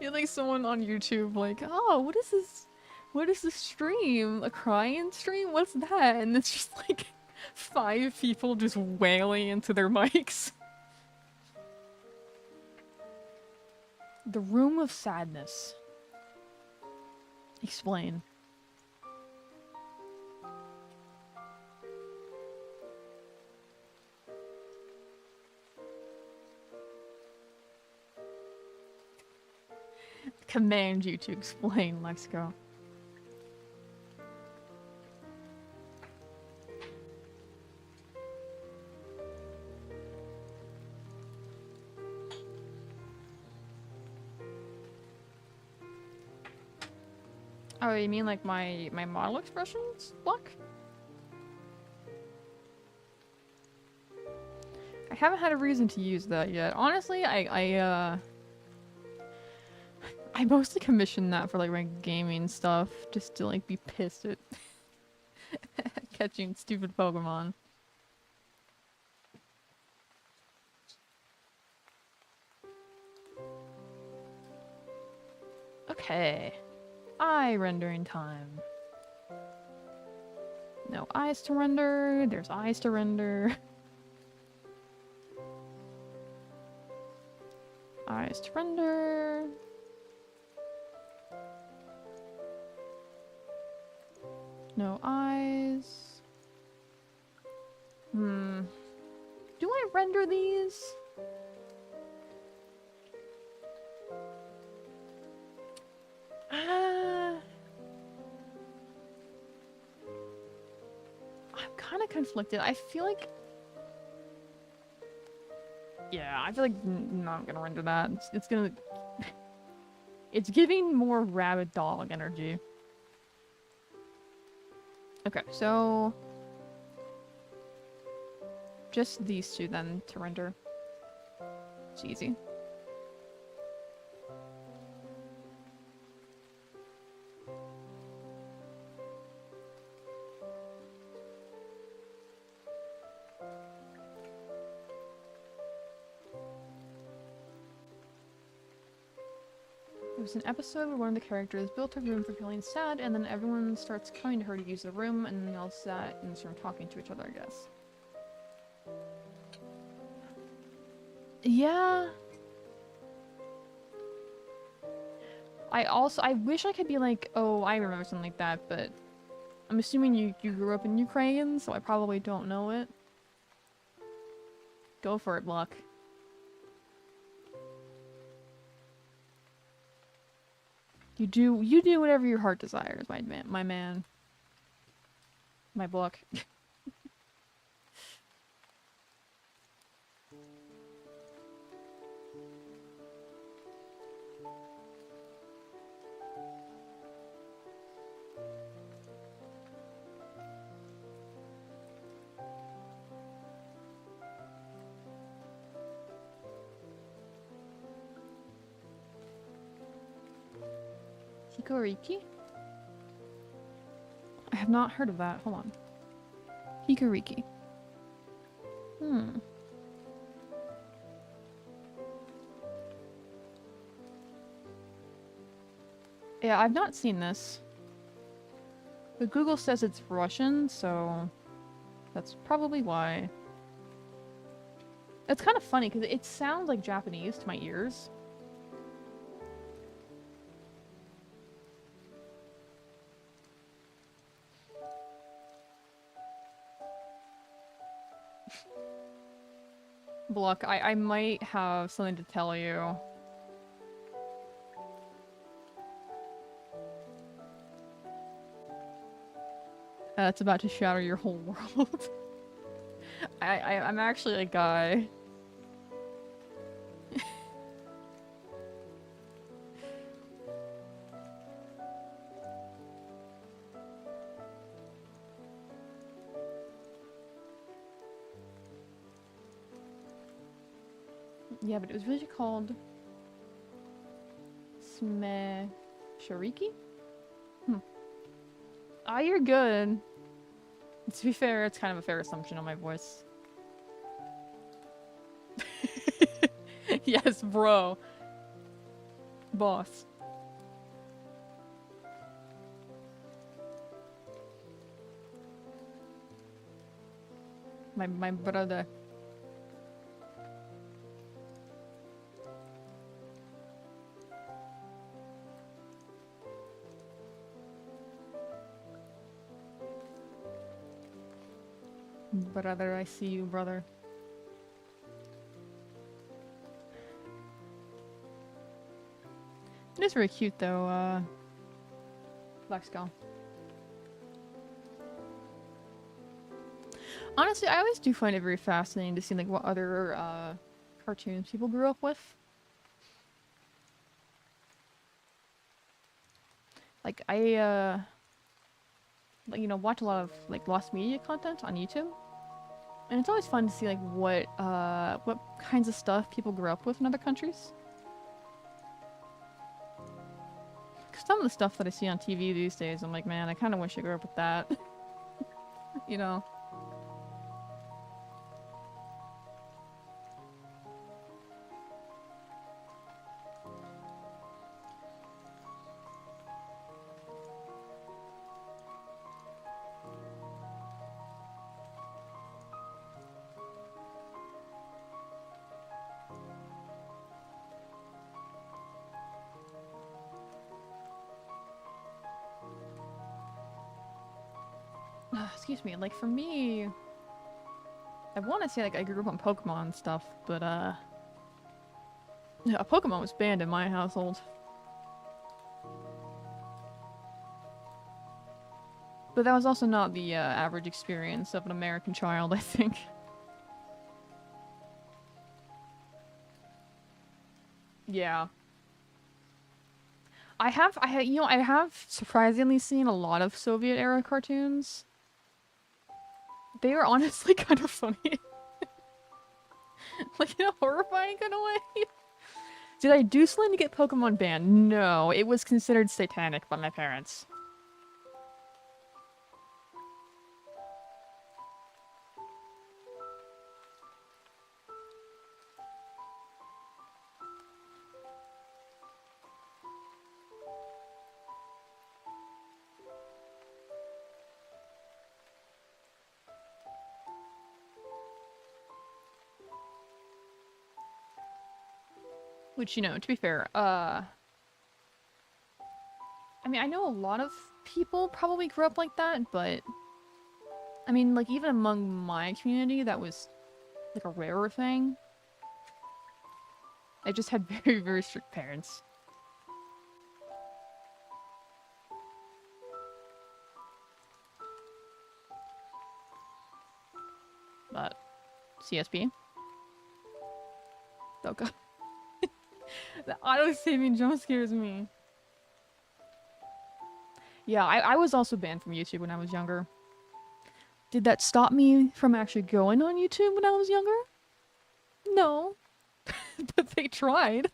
You're like someone on YouTube, like, oh, what is this? What is this stream? A crying stream? What's that? And it's just like 5 people just wailing into their mics. The Room of Sadness. Explain. Command you to explain, Lexico. Oh, you mean like my model expressions block? I haven't had a reason to use that yet. Honestly, I mostly commissioned that for like my gaming stuff, just to like be pissed at catching stupid Pokemon. Okay. Eye rendering time. No eyes to render, there's eyes to render. Eyes to render. No eyes. Do I render these? I'm kind of conflicted. I feel like... Yeah, I feel like not gonna render that. It's gonna... It's giving more rabbit dog energy. Okay, so... Just these two then to render. It's easy. There's an episode where one of the characters built a room for feeling sad, and then everyone starts coming to her to use the room, and then they all sat in this room talking to each other, I guess. Yeah. I wish I could be like, oh, I remember something like that, but I'm assuming you grew up in Ukraine, so I probably don't know it. Go for it, Luck. You do whatever your heart desires, my man. My book. Hikoriki? I have not heard of that. Hold on. Hikoriki. Yeah, I've not seen this. But Google says it's Russian, so that's probably why. It's kind of funny because it sounds like Japanese to my ears. Look, I might have something to tell you. It's about to shatter your whole world. I'm actually a guy. Yeah, but it was really called Shariki? Ah, you're good. To be fair, it's kind of a fair assumption on my voice. Yes, bro. Boss. My brother. Brother, I see you, brother. It is very cute, though, Black Skull. Honestly, I always do find it very fascinating to see, like, what other, cartoons people grew up with. Like, I, like, you know, watch a lot of, like, lost media content on YouTube. And it's always fun to see, like, what kinds of stuff people grew up with in other countries. Because some of the stuff that I see on TV these days, I'm like, man, I kind of wish I grew up with that. You know? Excuse me, like, for me, I want to say, like, I grew up on Pokemon and stuff, but, yeah, Pokemon was banned in my household. But that was also not the, average experience of an American child, I think. Yeah. You know, I have surprisingly seen a lot of Soviet-era cartoons. They are honestly kind of funny. Like, in a horrifying kind of way. Did I do something to get Pokemon banned? No, it was considered satanic by my parents. Which, you know, to be fair, I mean, I know a lot of people probably grew up like that, but I mean, like, even among my community, that was, like, a rarer thing. I just had very, very strict parents. But, CSP? Oh god. The auto-saving jump scares me. Yeah, I was also banned from YouTube when I was younger. Did that stop me from actually going on YouTube when I was younger? No. But they tried.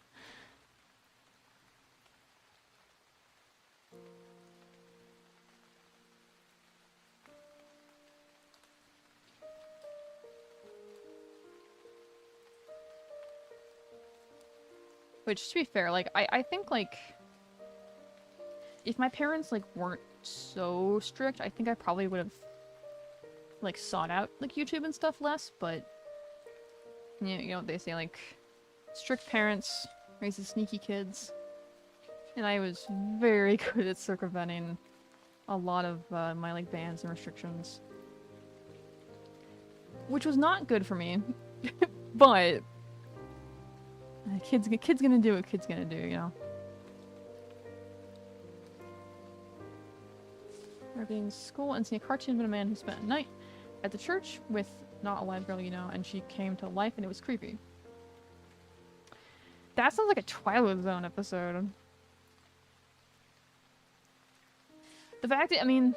Which, to be fair, like, I think, like, if my parents, like, weren't so strict, I think I probably would have, like, sought out, like, YouTube and stuff less, but, you know what they say, like, strict parents raises sneaky kids. And I was very good at circumventing a lot of my, like, bans and restrictions. Which was not good for me, but kid's gonna do what kid's gonna do, you know? We're being school and seeing a cartoon about a man who spent a night at the church with not a live girl, you know, and she came to life and it was creepy. That sounds like a Twilight Zone episode. The fact that, I mean, you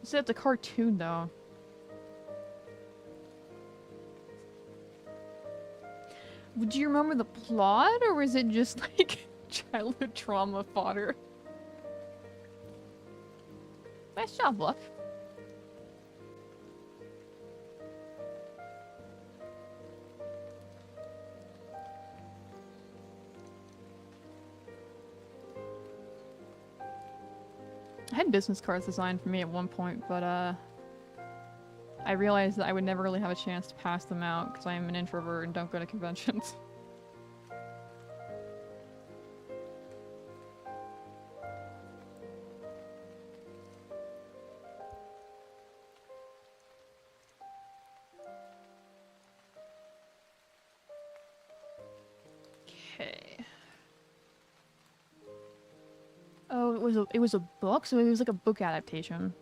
said it's a cartoon, though. Do you remember the plot, or was it just, like, childhood trauma fodder? Nice job, Bluff. I had business cards designed for me at one point, but I realized that I would never really have a chance to pass them out because I am an introvert and don't go to conventions. Okay. Oh, it was a book, so it was like a book adaptation.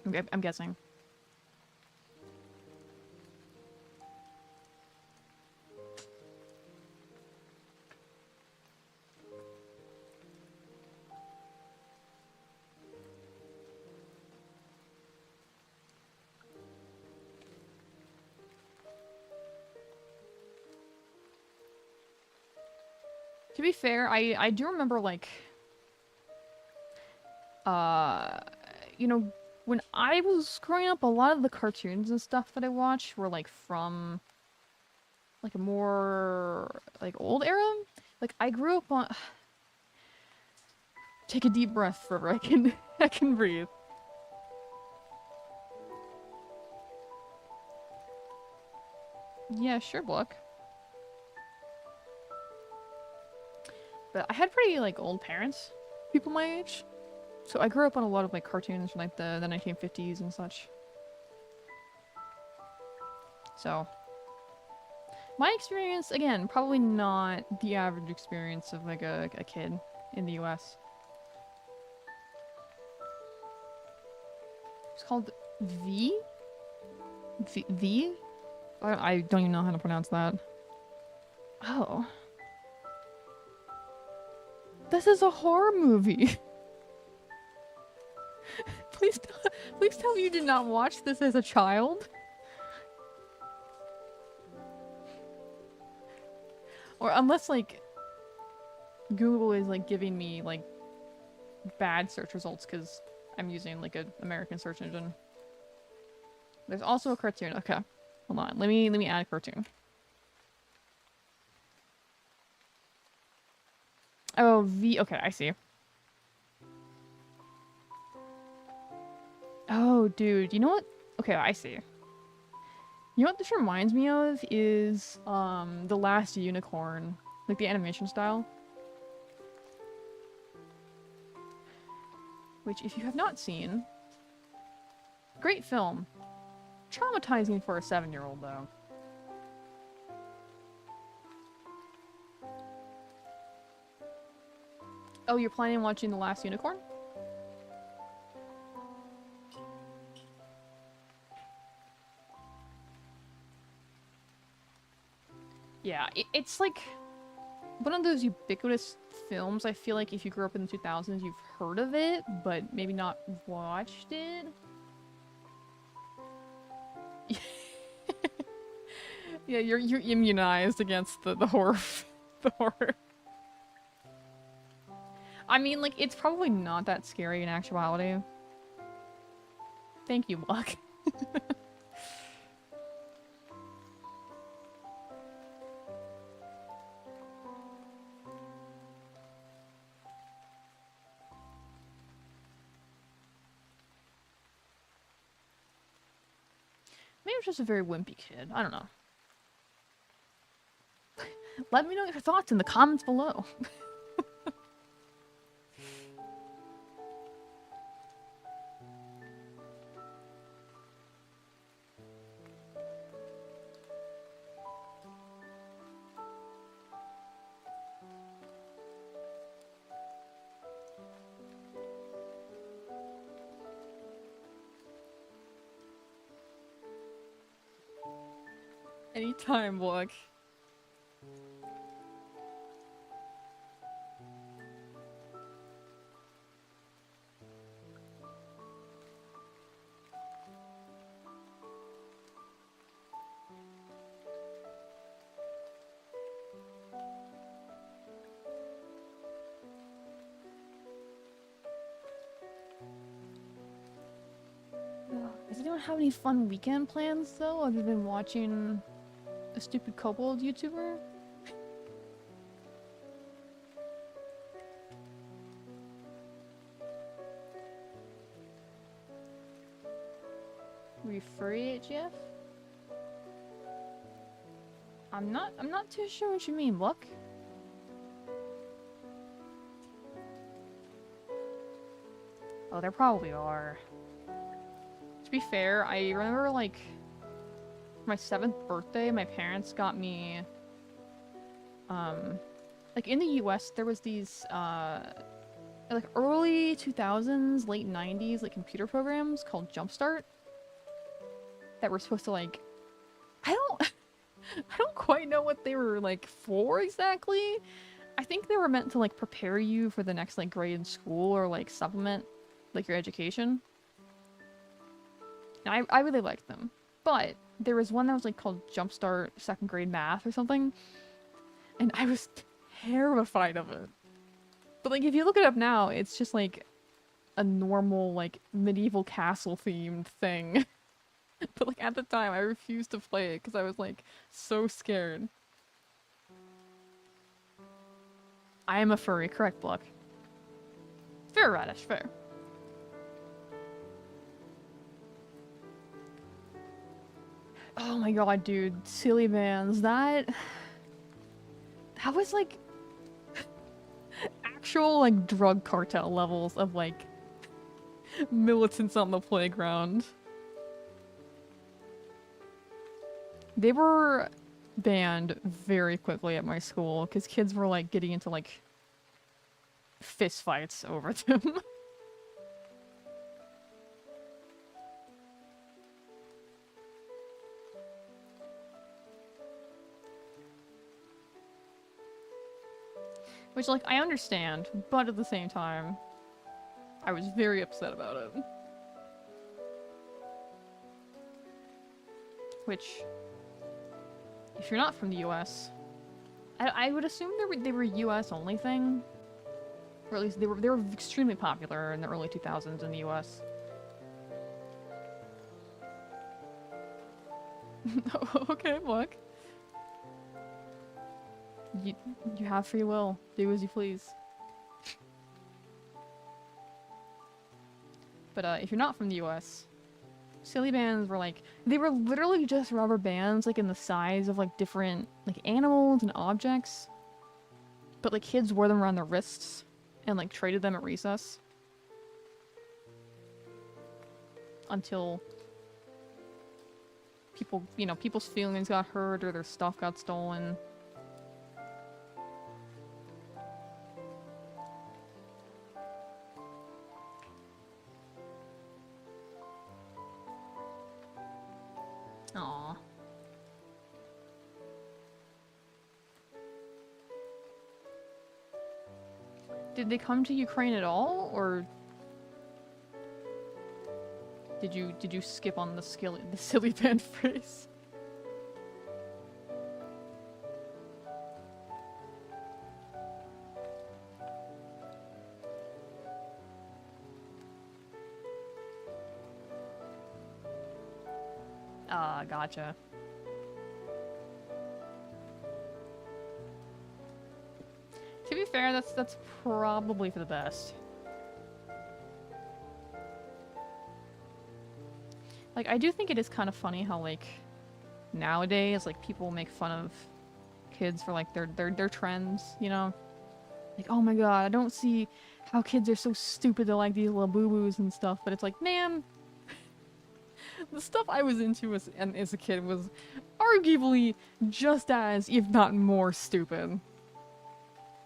I'm guessing. To be fair, I do remember, like, you know, when I was growing up, a lot of the cartoons and stuff that I watched were, like, from, like, a more, like, old era. Like, I grew up on... Take a deep breath, Forever. I can breathe. Yeah, sure, Block. But I had pretty, like, old parents. People my age. So I grew up on a lot of, like, cartoons from, like, the 1950s and such. So... My experience, again, probably not the average experience of, like, a kid in the US. It's called V? V? I don't even know how to pronounce that. Oh. This is a horror movie. please tell me you did not watch this as a child. Or unless, like, Google is, like, giving me, like, bad search results because I'm using, like, an American search engine. There's also a cartoon. Okay. Hold on. Let me add a cartoon. Oh, V. Okay, I see. Oh, dude. You know what? Okay, I see. You know what this reminds me of is, The Last Unicorn. Like, the animation style. Which, if you have not seen... Great film. Traumatizing for a 7-year-old, though. Oh, you're planning on watching The Last Unicorn? Yeah, it's like one of those ubiquitous films. I feel like if you grew up in the 2000s, you've heard of it, but maybe not watched it. Yeah, you're immunized against the horror, the horror. I mean, like, it's probably not that scary in actuality. Thank you, Buck. Maybe I was just a very wimpy kid. I don't know. Let me know your thoughts in the comments below. Anytime, Buck. Does anyone have any fun weekend plans, though, other than watching a stupid Kobold YouTuber? We free HF? I'm not too sure what you mean, look. Oh, there probably are. To be fair, I remember, like, my 7th birthday, my parents got me, like, in the US, there was these, like, early 2000s, late 90s, like, computer programs called Jumpstart that were supposed to, like, I don't quite know what they were, like, for exactly. I think they were meant to, like, prepare you for the next, like, grade in school or, like, supplement, like, your education. And I really liked them. But there was one that was, like, called Jumpstart 2nd grade math or something. And I was terrified of it. But, like, if you look it up now, it's just, like, a normal, like, medieval castle-themed thing. But, like, at the time, I refused to play it because I was, like, so scared. I am a furry, correct, Block. Fair, Radish, fair. Oh my god, dude. Silly bands. That was, like, actual, like, drug cartel levels of, like, militants on the playground. They were banned very quickly at my school because kids were, like, getting into, like, fist fights over them. Which, like, I understand, but at the same time, I was very upset about it. Which, if you're not from the US, I would assume they were US only thing. Or at least they were extremely popular in the early 2000s in the US. Okay, look. You have free will. Do as you please. But if you're not from the US, silly bands were like, they were literally just rubber bands, like in the size of like different like animals and objects. But like kids wore them around their wrists and like traded them at recess. Until people, you know, people's feelings got hurt or their stuff got stolen. Aww. Did they come to Ukraine at all, or did you skip on the silly band phrase? Ah, gotcha. To be fair, that's probably for the best. Like, I do think it is kind of funny how, like, nowadays, like, people make fun of kids for, like, their trends, you know? Like, oh my god, I don't see how kids are so stupid to like these little boo-boos and stuff, but it's like, man, the stuff I was into as a kid was arguably just as, if not more, stupid.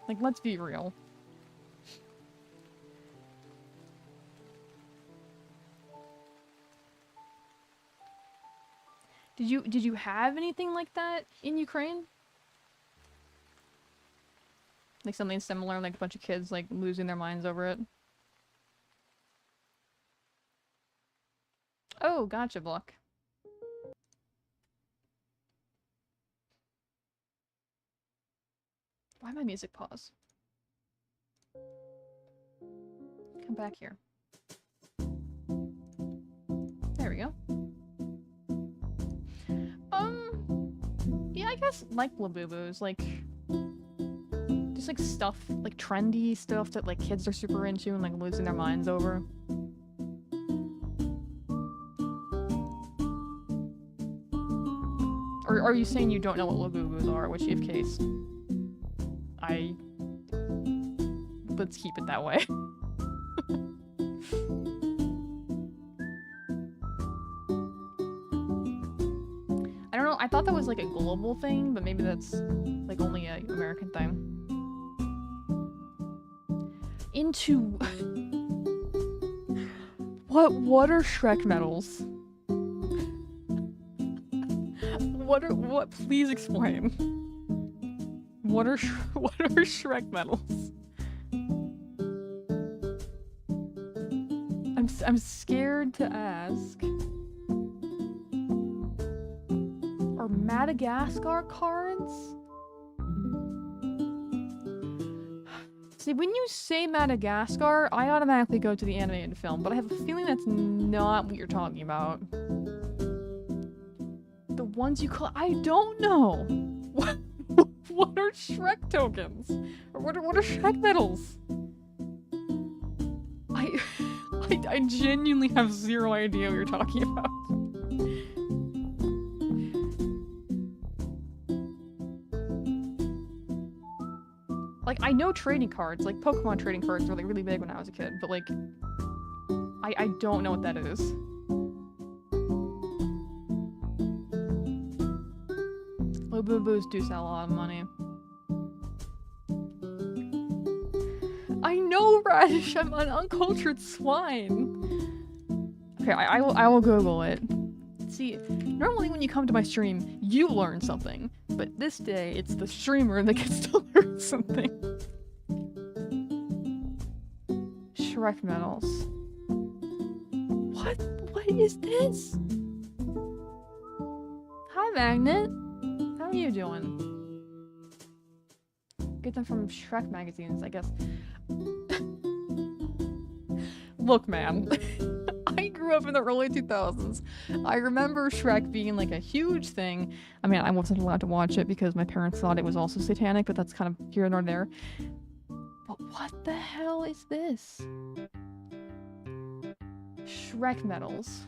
Like, let's be real. Did you have anything like that in Ukraine? Like something similar, like a bunch of kids like losing their minds over it? Oh, gotcha, Block. Why my music pause? Come back here. There we go. Yeah, I guess like Labubu's, like just like stuff, like trendy stuff that like kids are super into and like losing their minds over. are you saying you don't know what Labubus are? Which, if case, let's keep it that way. I don't know, I thought that was like a global thing, but maybe that's like only a American thing. Into... What are Shrek medals? What, please explain. What are Shrek medals? I'm scared to ask. Are Madagascar cards? See, when you say Madagascar, I automatically go to the animated film, but I have a feeling that's not what you're talking about. The ones you call— I don't know! What are Shrek tokens? Or what are Shrek medals? I genuinely have zero idea what you're talking about. Like, I know trading cards, like Pokemon trading cards were like really big when I was a kid, but like, I don't know what that is. Labubus do sell a lot of money. I know, Radish, I'm an uncultured swine. Okay, I will Google it. See, normally when you come to my stream, you learn something, but this day it's the streamer that gets to learn something. Shrek medals. What is this? Hi, Magnet. How are you doing? Get them from Shrek magazines, I guess. Look, man. I grew up in the early 2000s. I remember Shrek being like a huge thing. I mean, I wasn't allowed to watch it because my parents thought it was also satanic, but that's kind of here nor there. But what the hell is this? Shrek medals.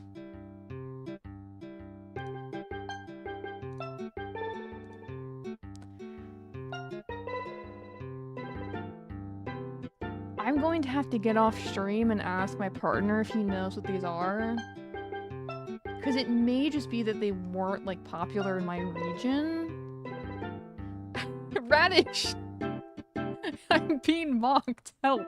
I'm going to have to get off stream and ask my partner if he knows what these are. Because it may just be that they weren't, like, popular in my region. Radish! I'm being mocked. Help.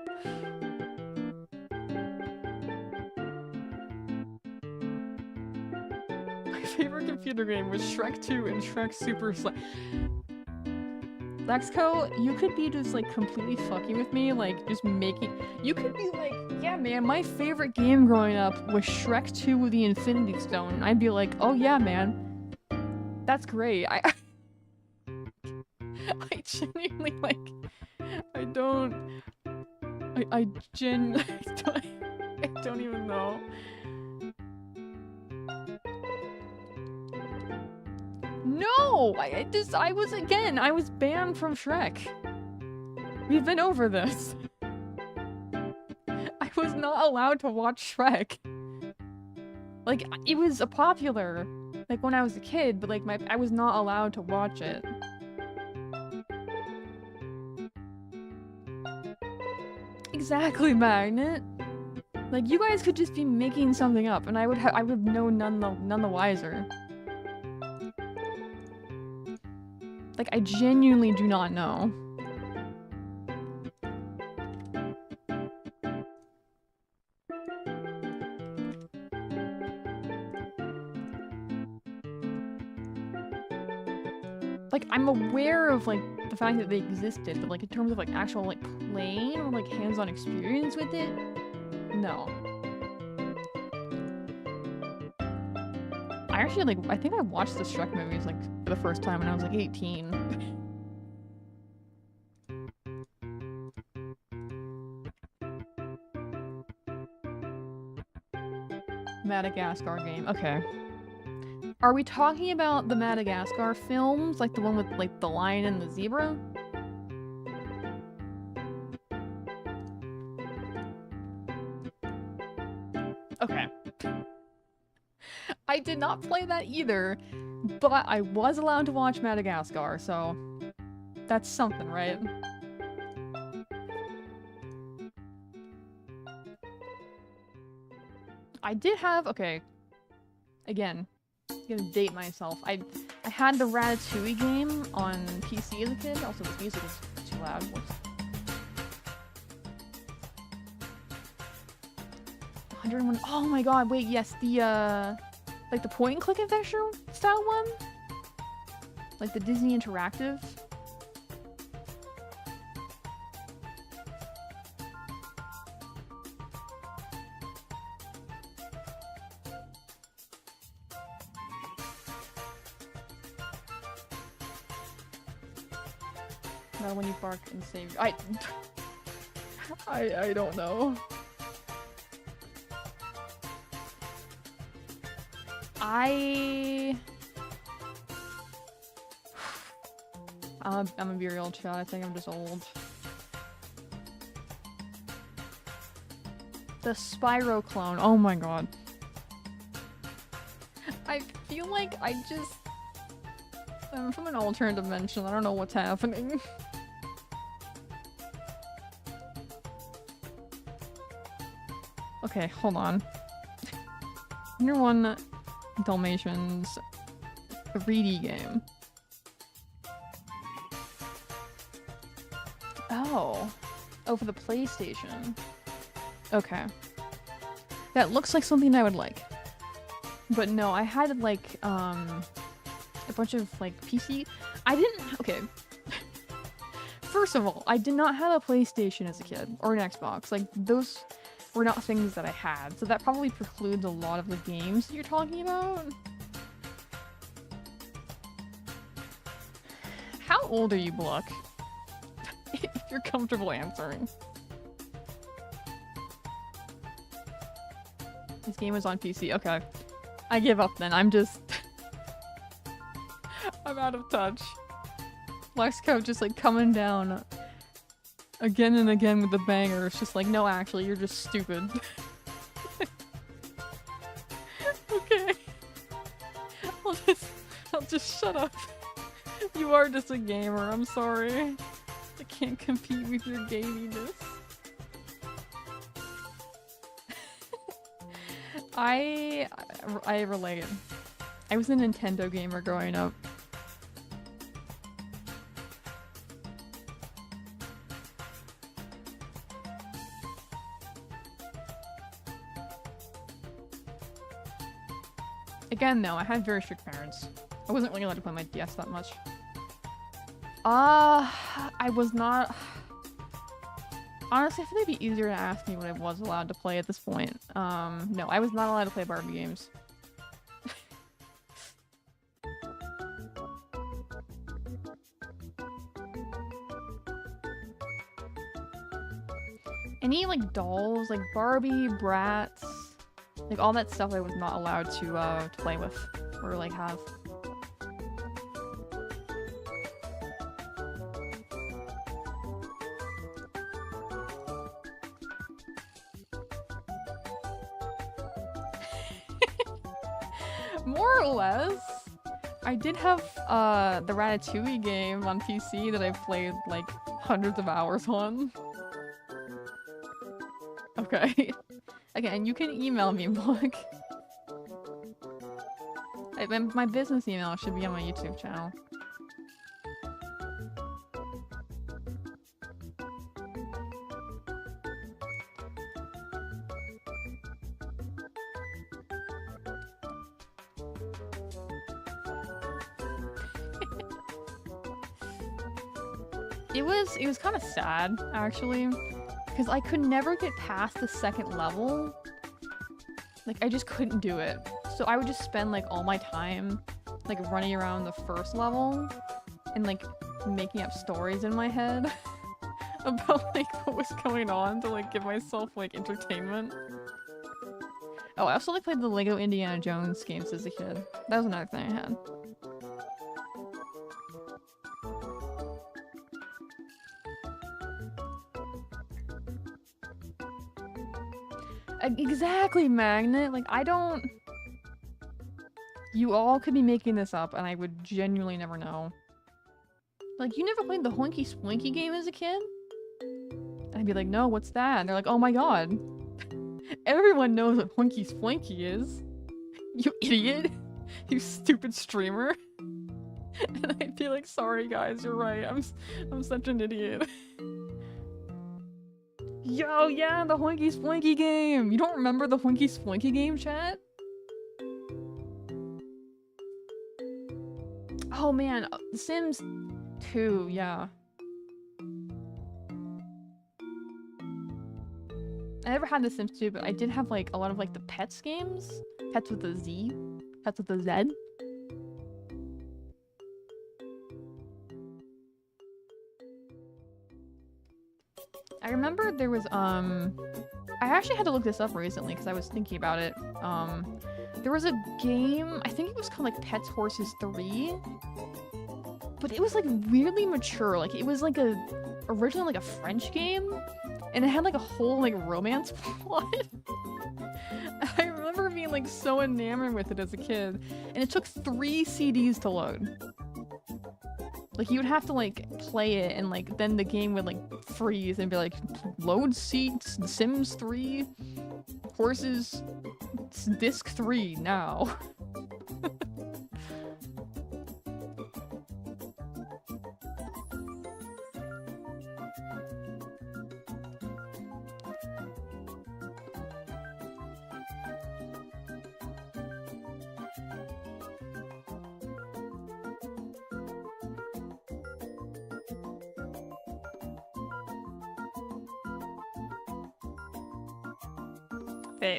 My favorite computer game was Shrek 2 and Shrek Super Slime. Lexco, you could be just like completely fucking with me, like just making— you could be like, yeah man, my favorite game growing up was Shrek 2 with the Infinity Stone. And I'd be like, oh yeah man, that's great. I genuinely like, I don't even know. No! I was banned from Shrek. We've been over this. I was not allowed to watch Shrek. Like, it was popular, like, when I was a kid, but, like, I was not allowed to watch it. Exactly, Magnet. Like, you guys could just be making something up, and I would know none the wiser. Like, I genuinely do not know. Like, I'm aware of, like, the fact that they existed, but, like, in terms of, like, actual, like, playing or, like, hands-on experience with it, no. I actually, like, I think I watched the Shrek movies, like, for the first time when I was, like, 18. Madagascar game, okay. Are we talking about the Madagascar films? Like the one with, like, the lion and the zebra? Okay. I did not play that either, But I was allowed to watch Madagascar, so that's something, right? I did have, okay, again, I'm gonna date myself. I had the Ratatouille game on PC as a kid. Also, this music is too loud. Whoops. 101. Oh my god, wait, yes, the, like the point and click adventure style one? Like the Disney Interactive? No, when you bark and save. I don't know. I'm gonna be real, chat. I think I'm just old. The Spyro clone. Oh my god. I feel like I'm from an alternate dimension. I don't know what's happening. Okay, hold on. 101 Dalmatians 3D game. Oh. Oh, for the PlayStation. Okay. That looks like something I would like. But no, I had like, a bunch of like PC. I didn't, okay. First of all, I did not have a PlayStation as a kid, or an Xbox. Like, those were not things that I had. So that probably precludes a lot of the games that you're talking about. How old are you, Bluck? If you're comfortable answering. This game was on PC. Okay. I give up then. I'm just... I'm out of touch. Lexco just like coming down again and again with the banger. It's just like, no, actually, you're just stupid. Okay. I'll just shut up. You are just a gamer. I'm sorry. I can't compete with your gaminess. I relate. I was a Nintendo gamer growing up. Again, though, I had very strict parents. I wasn't really allowed to play my DS that much. I was not... Honestly, I think it'd be easier to ask me what I was allowed to play at this point. No, I was not allowed to play Barbie games. Any, like, dolls, like Barbie, Bratz, like, all that stuff I was not allowed to play with, or, like, have. More or less. I did have, the Ratatouille game on PC that I played, like, hundreds of hours on. Okay. Again, you can email me, Block. My business email should be on my YouTube channel. It was kind of sad, actually, because I could never get past the second level. Like, I just couldn't do it. So I would just spend, like, all my time, like, running around the first level and, like, making up stories in my head about, like, what was going on to, like, give myself, like, entertainment. Oh, I also, like, played the Lego Indiana Jones games as a kid. That was another thing I had. Exactly, Magnet. Like, I don't... You all could be making this up, and I would genuinely never know. Like, you never played the Hoinky Spoinky game as a kid? And I'd be like, no, what's that? And they're like, oh my god. Everyone knows what Hoinky Spoinky is. You idiot. You stupid streamer. And I'd be like, sorry guys, you're right. I'm such an idiot. Yo, yeah, the Hoinky Spoinky game! You don't remember the Hoinky Spoinky game, chat? Oh man, Sims 2, yeah. I never had The Sims 2, but I did have like a lot of like the Pets games. Pets with a Z. Pets with a Z. I remember there was, I actually had to look this up recently because I was thinking about it. There was a game, I think it was called like Pets Horses 3, but it was like weirdly mature. Like it was like originally like a French game, and it had like a whole like romance plot. I remember being like so enamored with it as a kid, and it took 3 CDs to load. Like you would have to like play it, and like then the game would like freeze and be like, load seats, Sims 3, horses, disc 3 now.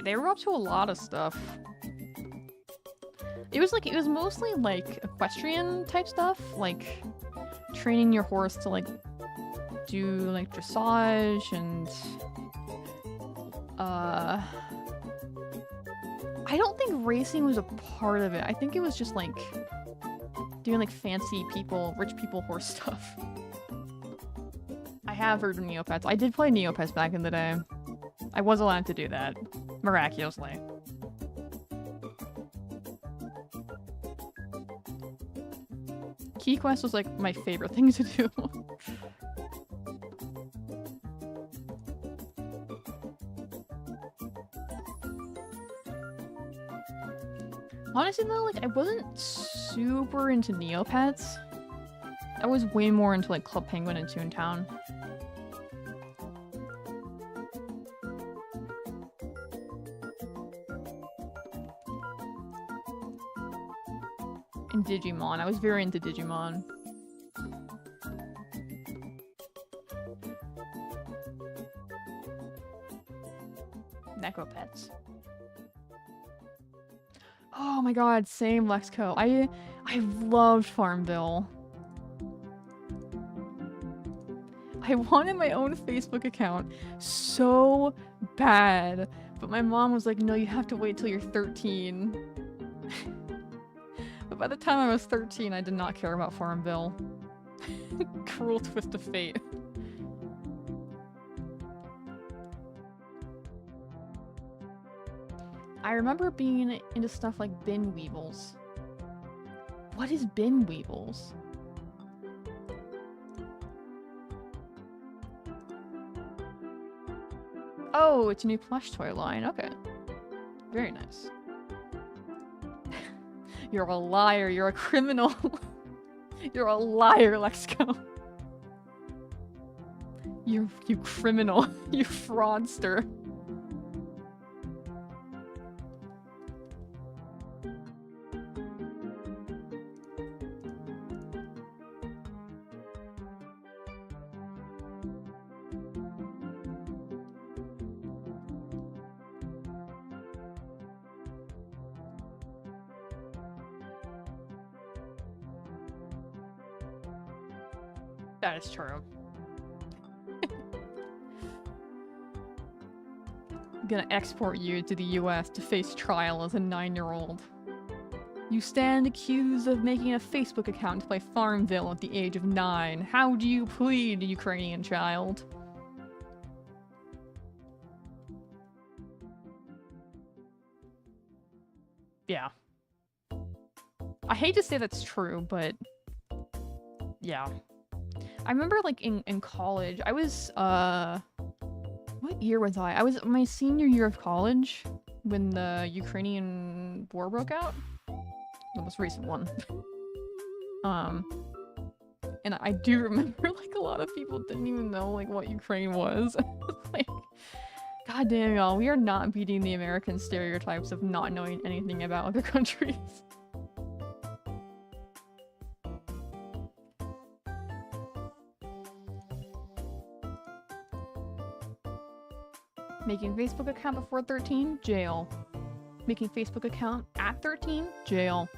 They were up to a lot of stuff. It was mostly like equestrian type stuff, like training your horse to like do like dressage and I don't think racing was a part of it. I think it was just like doing like fancy people, rich people horse stuff. I have heard of Neopets. I did play Neopets back in the day. I was allowed to do that. Miraculously. Key Quest was like my favorite thing to do. Honestly though, like I wasn't super into Neopets. I was way more into like Club Penguin and Toontown. And Digimon. I was very into Digimon. Necropets. Oh my god, same Lexco. I loved Farmville. I wanted my own Facebook account so bad, but my mom was like, no, you have to wait till you're 13. But by the time I was 13, I did not care about Farmville. Cruel twist of fate. I remember being into stuff like Bin Weevils. What is Bin Weevils? Oh, it's a new plush toy line. Okay. Very nice. You're a liar. You're a criminal. You're a liar, Lexco. You criminal. You fraudster. That is true. I'm gonna export you to the US to face trial as a 9-year-old. You stand accused of making a Facebook account to play Farmville at the age of 9. How do you plead, Ukrainian child? Yeah. I hate to say that's true, but yeah. I remember like in college, I was what year was I? I was my senior year of college when the Ukrainian war broke out. The most recent one. And I do remember like a lot of people didn't even know like what Ukraine was. Like, god damn y'all, we are not beating the American stereotypes of not knowing anything about other countries. Making Facebook account before 13, jail. Making Facebook account at 13, jail.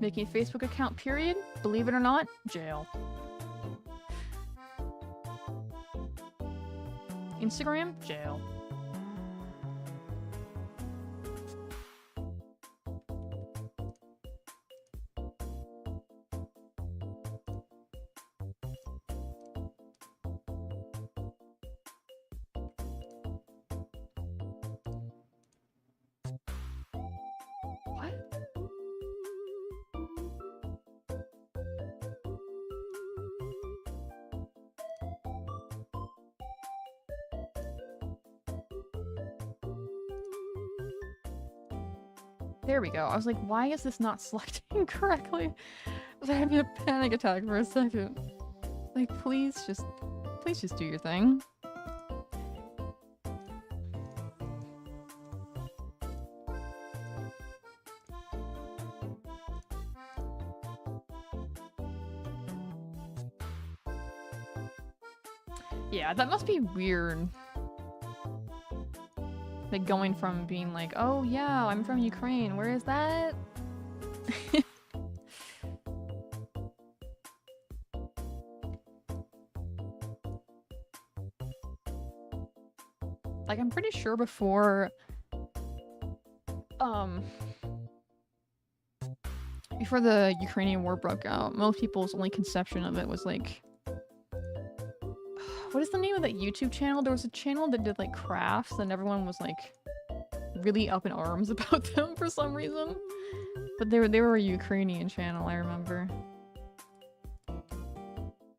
Making Facebook account period, believe it or not, jail. Instagram, jail. There we go. I was like, why is this not selecting correctly? I was having a panic attack for a second. Like, please just do your thing. Yeah, that must be weird. Like going from being like, oh yeah, I'm from Ukraine, where is that? Like I'm pretty sure before the Ukrainian war broke out, most people's only conception of it was like, what is the name of that YouTube channel? There was a channel that did like crafts and everyone was like really up in arms about them for some reason. But they were a Ukrainian channel, I remember.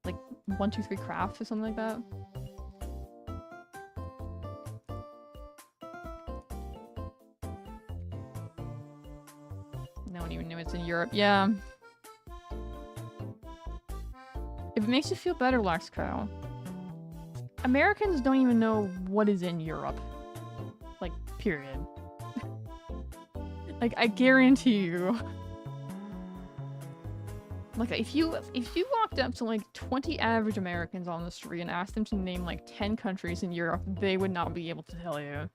Like 123 Crafts or something like that. No one even knew it's in Europe. Yeah. If it makes you feel better, Laxcow. Americans don't even know what is in Europe. Like, period. Like, I guarantee you. Like, if you walked up to like 20 average Americans on the street and asked them to name like 10 countries in Europe, they would not be able to tell you.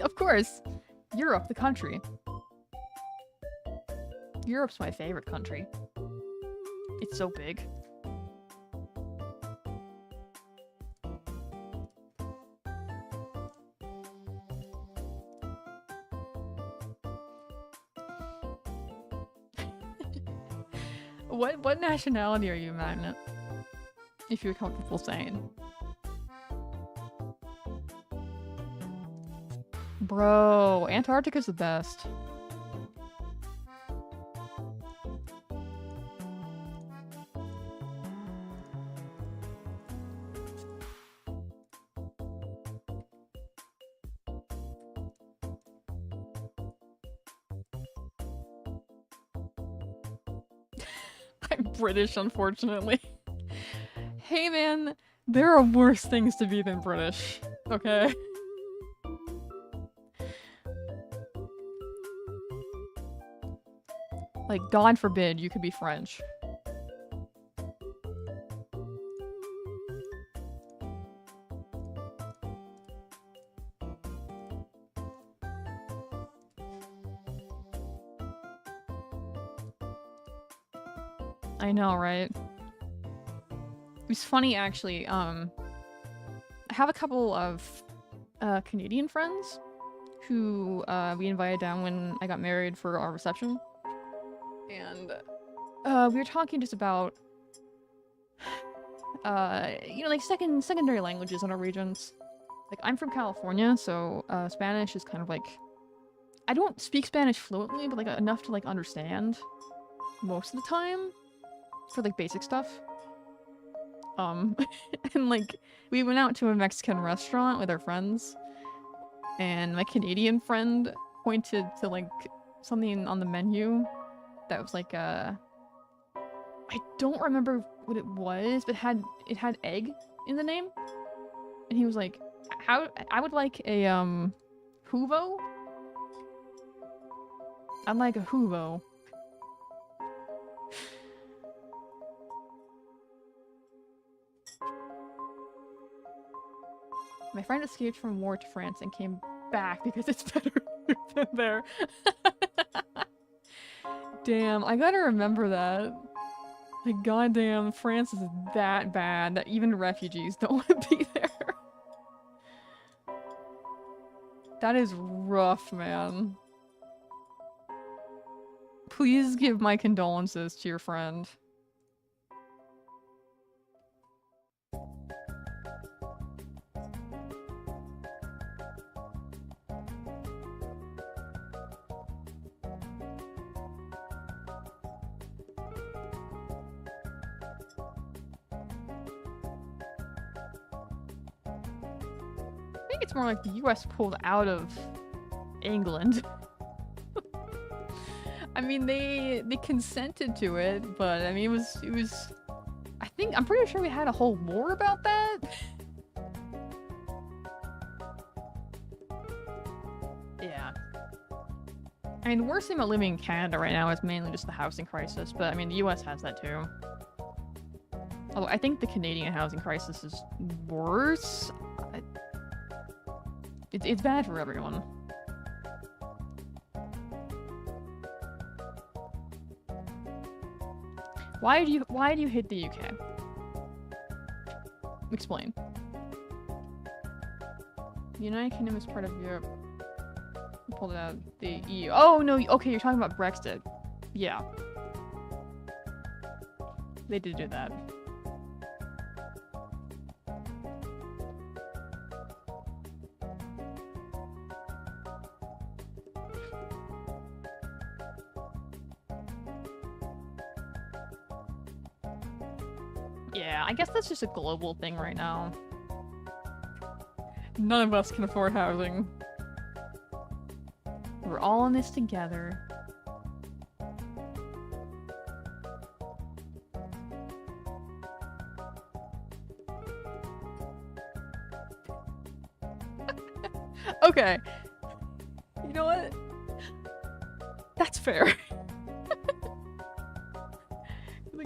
Of course. Europe, the country. Europe's my favorite country. It's so big. What nationality are you, Magnet? If you're comfortable saying. Bro, Antarctica's the best. I'm British, unfortunately. Hey man, there are worse things to be than British, okay? Like, God forbid you could be French. I know, right? It was funny, actually. I have a couple of Canadian friends who we invited down when I got married for our reception. And we were talking just about you know, like secondary languages in our regions. Like, I'm from California, so Spanish is kind of like, I don't speak Spanish fluently, but like enough to like understand most of the time for like basic stuff. And like, we went out to a Mexican restaurant with our friends, and my Canadian friend pointed to like something on the menu that was like I don't remember what it was, but it had egg in the name, and he was like, "How I would like a huvo. I'd like a huvo." My friend escaped from war to France and came back because it's better than there. Damn, I gotta remember that. Like, goddamn, France is that bad that even refugees don't want to be there. That is rough, man. Please give my condolences to your friend. I think it's more like the US pulled out of England. I mean, they consented to it, but I mean, it was I'm pretty sure we had a whole war about that. Yeah. I mean, the worst thing about living in Canada right now is mainly just the housing crisis, but I mean, the US has that too. Although I think the Canadian housing crisis is worse. It's bad for everyone. Why do you hate the UK? Explain. The United Kingdom is part of Europe. You pulled it out the EU. Oh no, okay, you're talking about Brexit. Yeah. They did do that. Yeah, I guess that's just a global thing right now. None of us can afford housing. We're all in this together. Okay. You know what? That's fair.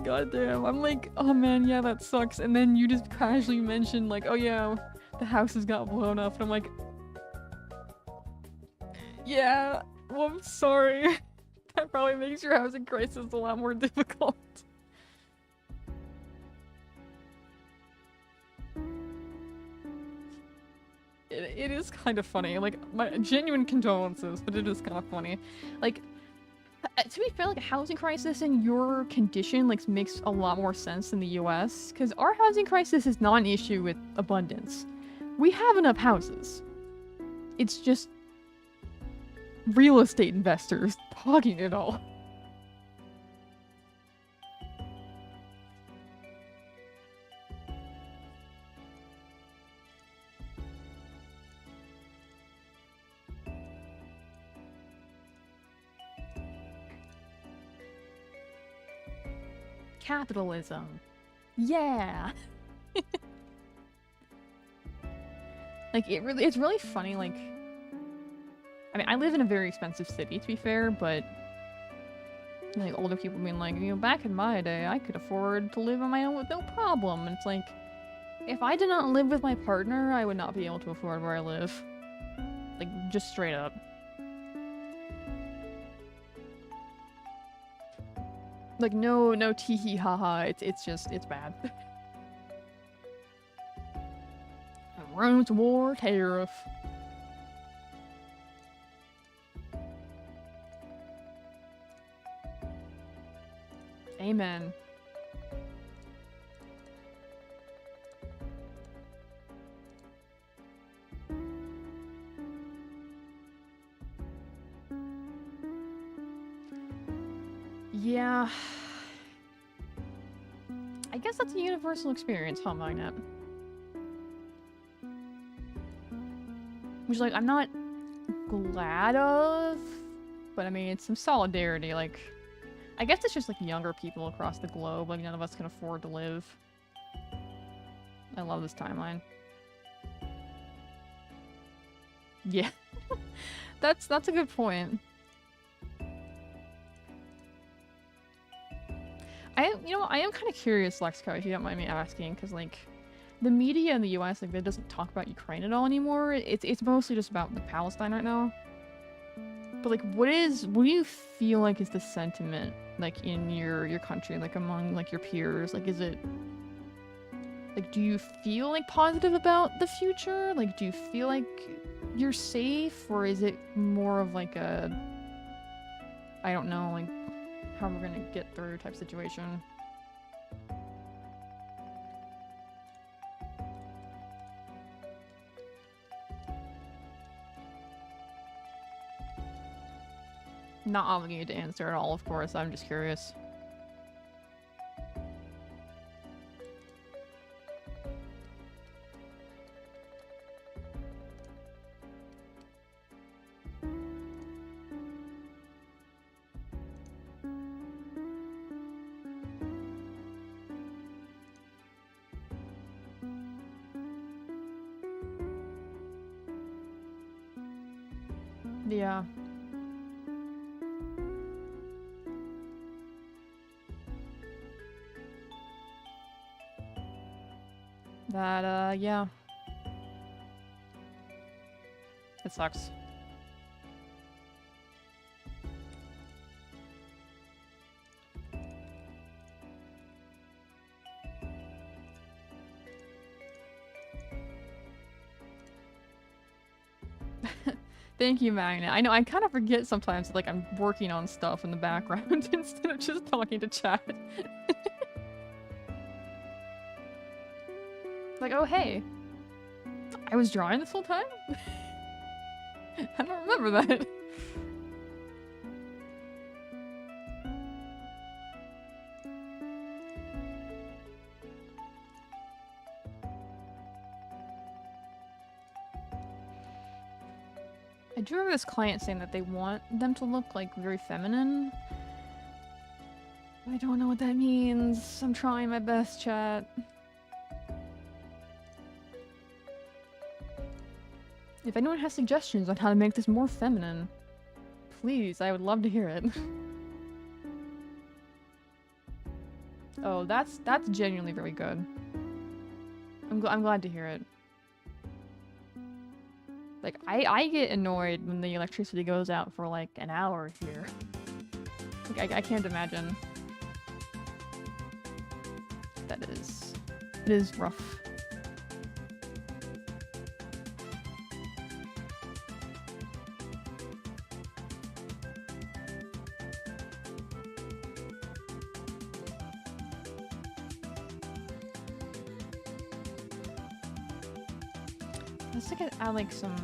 Goddamn, I'm like, oh man, yeah, that sucks. And then you just casually mentioned like, oh yeah, the houses got blown up. And I'm like, yeah, well, I'm sorry. That probably makes your housing crisis a lot more difficult. It is kind of funny. Like, my genuine condolences, but it is kind of funny. Like, to be fair, like, a housing crisis in your condition, like, makes a lot more sense than the US, because our housing crisis is not an issue with abundance. We have enough houses. It's just real estate investors hogging it all. Capitalism. Yeah. Like, it's really funny, like, I mean, I live in a very expensive city, to be fair, but like, older people being like, you know, back in my day, I could afford to live on my own with no problem. And it's like, if I did not live with my partner, I would not be able to afford where I live. Like, just straight up. Like, no tee-hee ha-ha, it's just, it's bad. Rooms war tariff. Amen. Yeah. I guess that's a universal experience, huh, Magnet? Which, like, I'm not glad of, but I mean, it's some solidarity, like... I guess it's just, like, younger people across the globe, like, none of us can afford to live. I love this timeline. Yeah. That's a good point. I am kind of curious, Lexco, if you don't mind me asking, because, like, the media in the US, like, it doesn't talk about Ukraine at all anymore. It's mostly just about, like, Palestine right now. But, like, what do you feel like is the sentiment, like, in your country, like, among, like, your peers? Like, is it... Like, do you feel, like, positive about the future? Like, do you feel like you're safe? Or is it more of, like, a... I don't know, like, how we're gonna get through type situation? Not obligated to answer at all, of course. I'm just curious. Yeah. That, yeah. It sucks. Thank you, Magnet. I know, I kind of forget sometimes that, like, I'm working on stuff in the background instead of just talking to chat. Like, oh, hey. I was drawing this whole time? I don't remember that. I do remember this client saying that they want them to look, like, very feminine. I don't know what that means. I'm trying my best, chat. If anyone has suggestions on how to make this more feminine, please, I would love to hear it. Oh, that's genuinely very good. I'm glad to hear it. Like, I get annoyed when the electricity goes out for, like, an hour here. Like, I can't imagine. It is rough. Let's look at add like some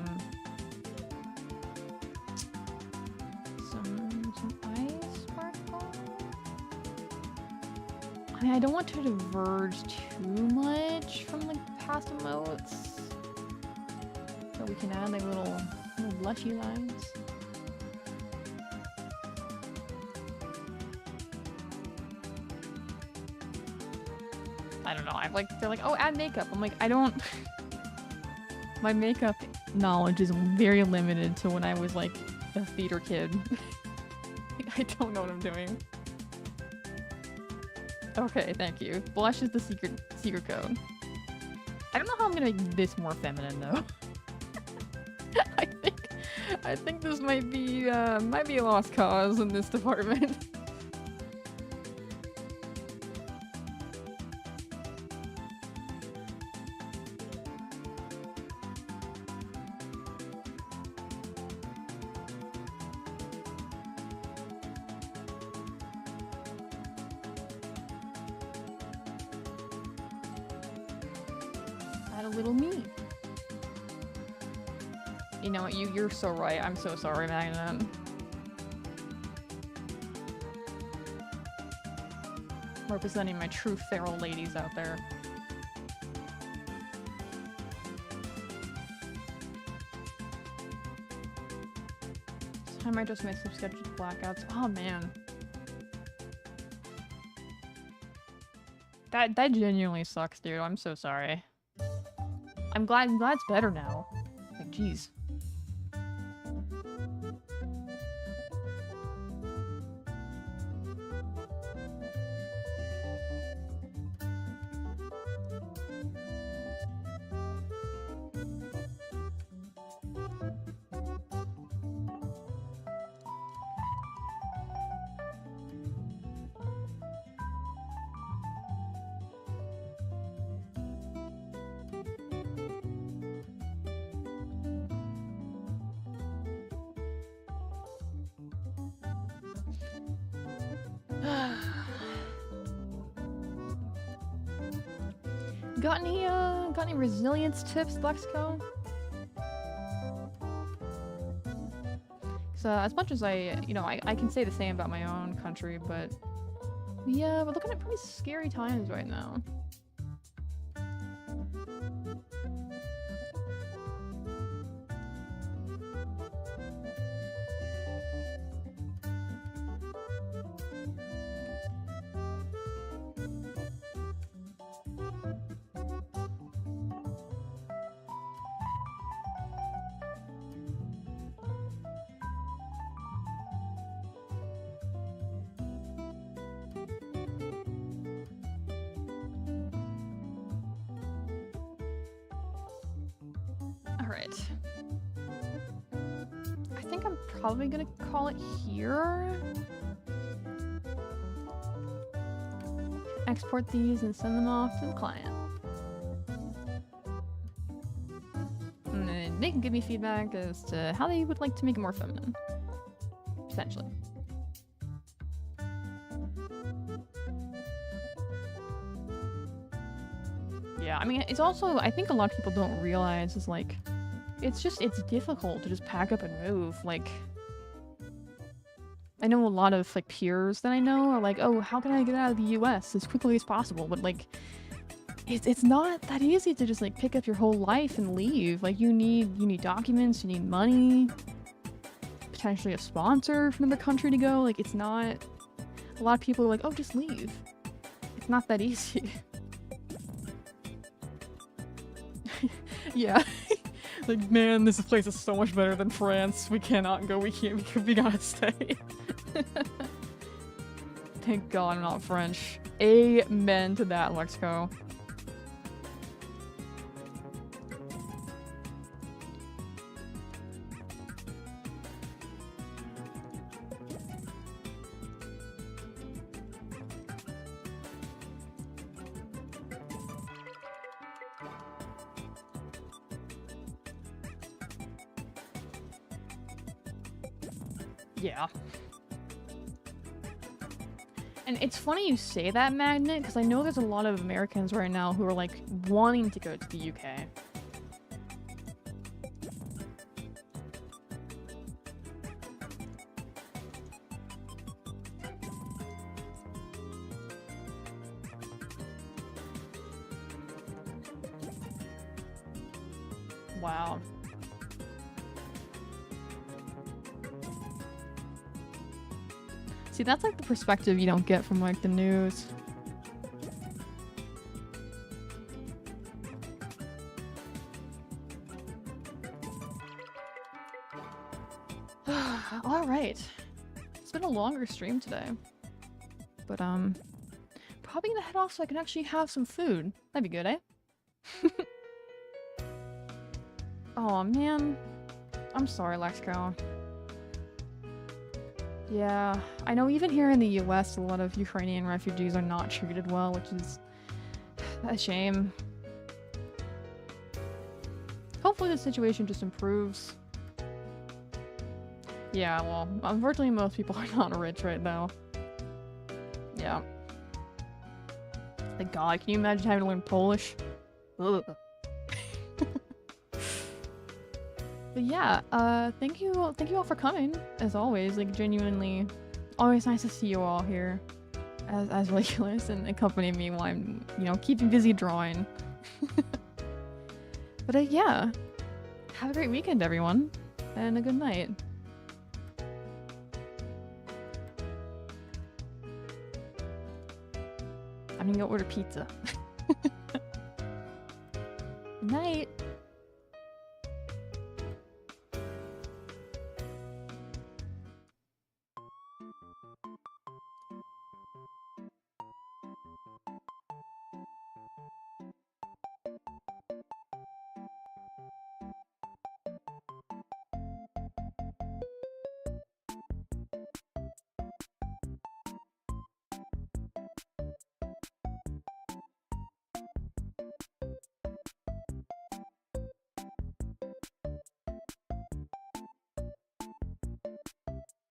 ice sparkle. I mean, I don't want to diverge too much from like past emotes, so we can add like little blushy lines. I don't know. They're like, oh, add makeup. I'm like, I don't. My makeup knowledge is very limited to when I was like a theater kid. I don't know what I'm doing. Okay, thank you. Blush is the secret code. I don't know how I'm gonna make this more feminine though. I think this might be a lost cause in this department. had a little me. You know what? You're so right. I'm so sorry, Magnet. Representing my true feral ladies out there. I might just make some scheduled blackouts. Oh man. That genuinely sucks, dude. I'm so sorry. I'm glad it's better now. Like, jeez. Got any resilience tips, Lexco? So as much as I can say the same about my own country, but yeah, we're looking at pretty scary times right now. Probably gonna call it here. Export these and send them off to the client. And then they can give me feedback as to how they would like to make it more feminine. Potentially. Yeah, I mean, it's also, I think a lot of people don't realize is like, it's difficult to just pack up and move. Like, I know a lot of like peers that I know are like, oh, how can I get out of the US as quickly as possible? But like, it's not that easy to just like pick up your whole life and leave. Like, you need documents, you need money, potentially a sponsor from another country to go. Like, it's not, a lot of people are like, oh, just leave. It's not that easy. Yeah. Like, man, this place is so much better than France. We cannot go. We gotta stay. Thank God I'm not French. Amen to that, Lexco. Yeah. And it's funny you say that, Magnet, because I know there's a lot of Americans right now who are, like, wanting to go to the UK. Wow. See, that's like the perspective you don't get from like the news. All right. It's been a longer stream today. But probably gonna head off so I can actually have some food. That'd be good, eh? Oh man. I'm sorry, Lexco. Yeah, I know even here in the US, a lot of Ukrainian refugees are not treated well, which is a shame. Hopefully the situation just improves. Yeah, well, unfortunately most people are not rich right now. Yeah. Like, God, can you imagine having to learn Polish? Ugh. But yeah, thank you all for coming, as always. Like, genuinely, always nice to see you all here as regulars and accompany me while I'm, you know, keeping busy drawing. But yeah, have a great weekend, everyone, and a good night. I'm gonna go order pizza. Good night.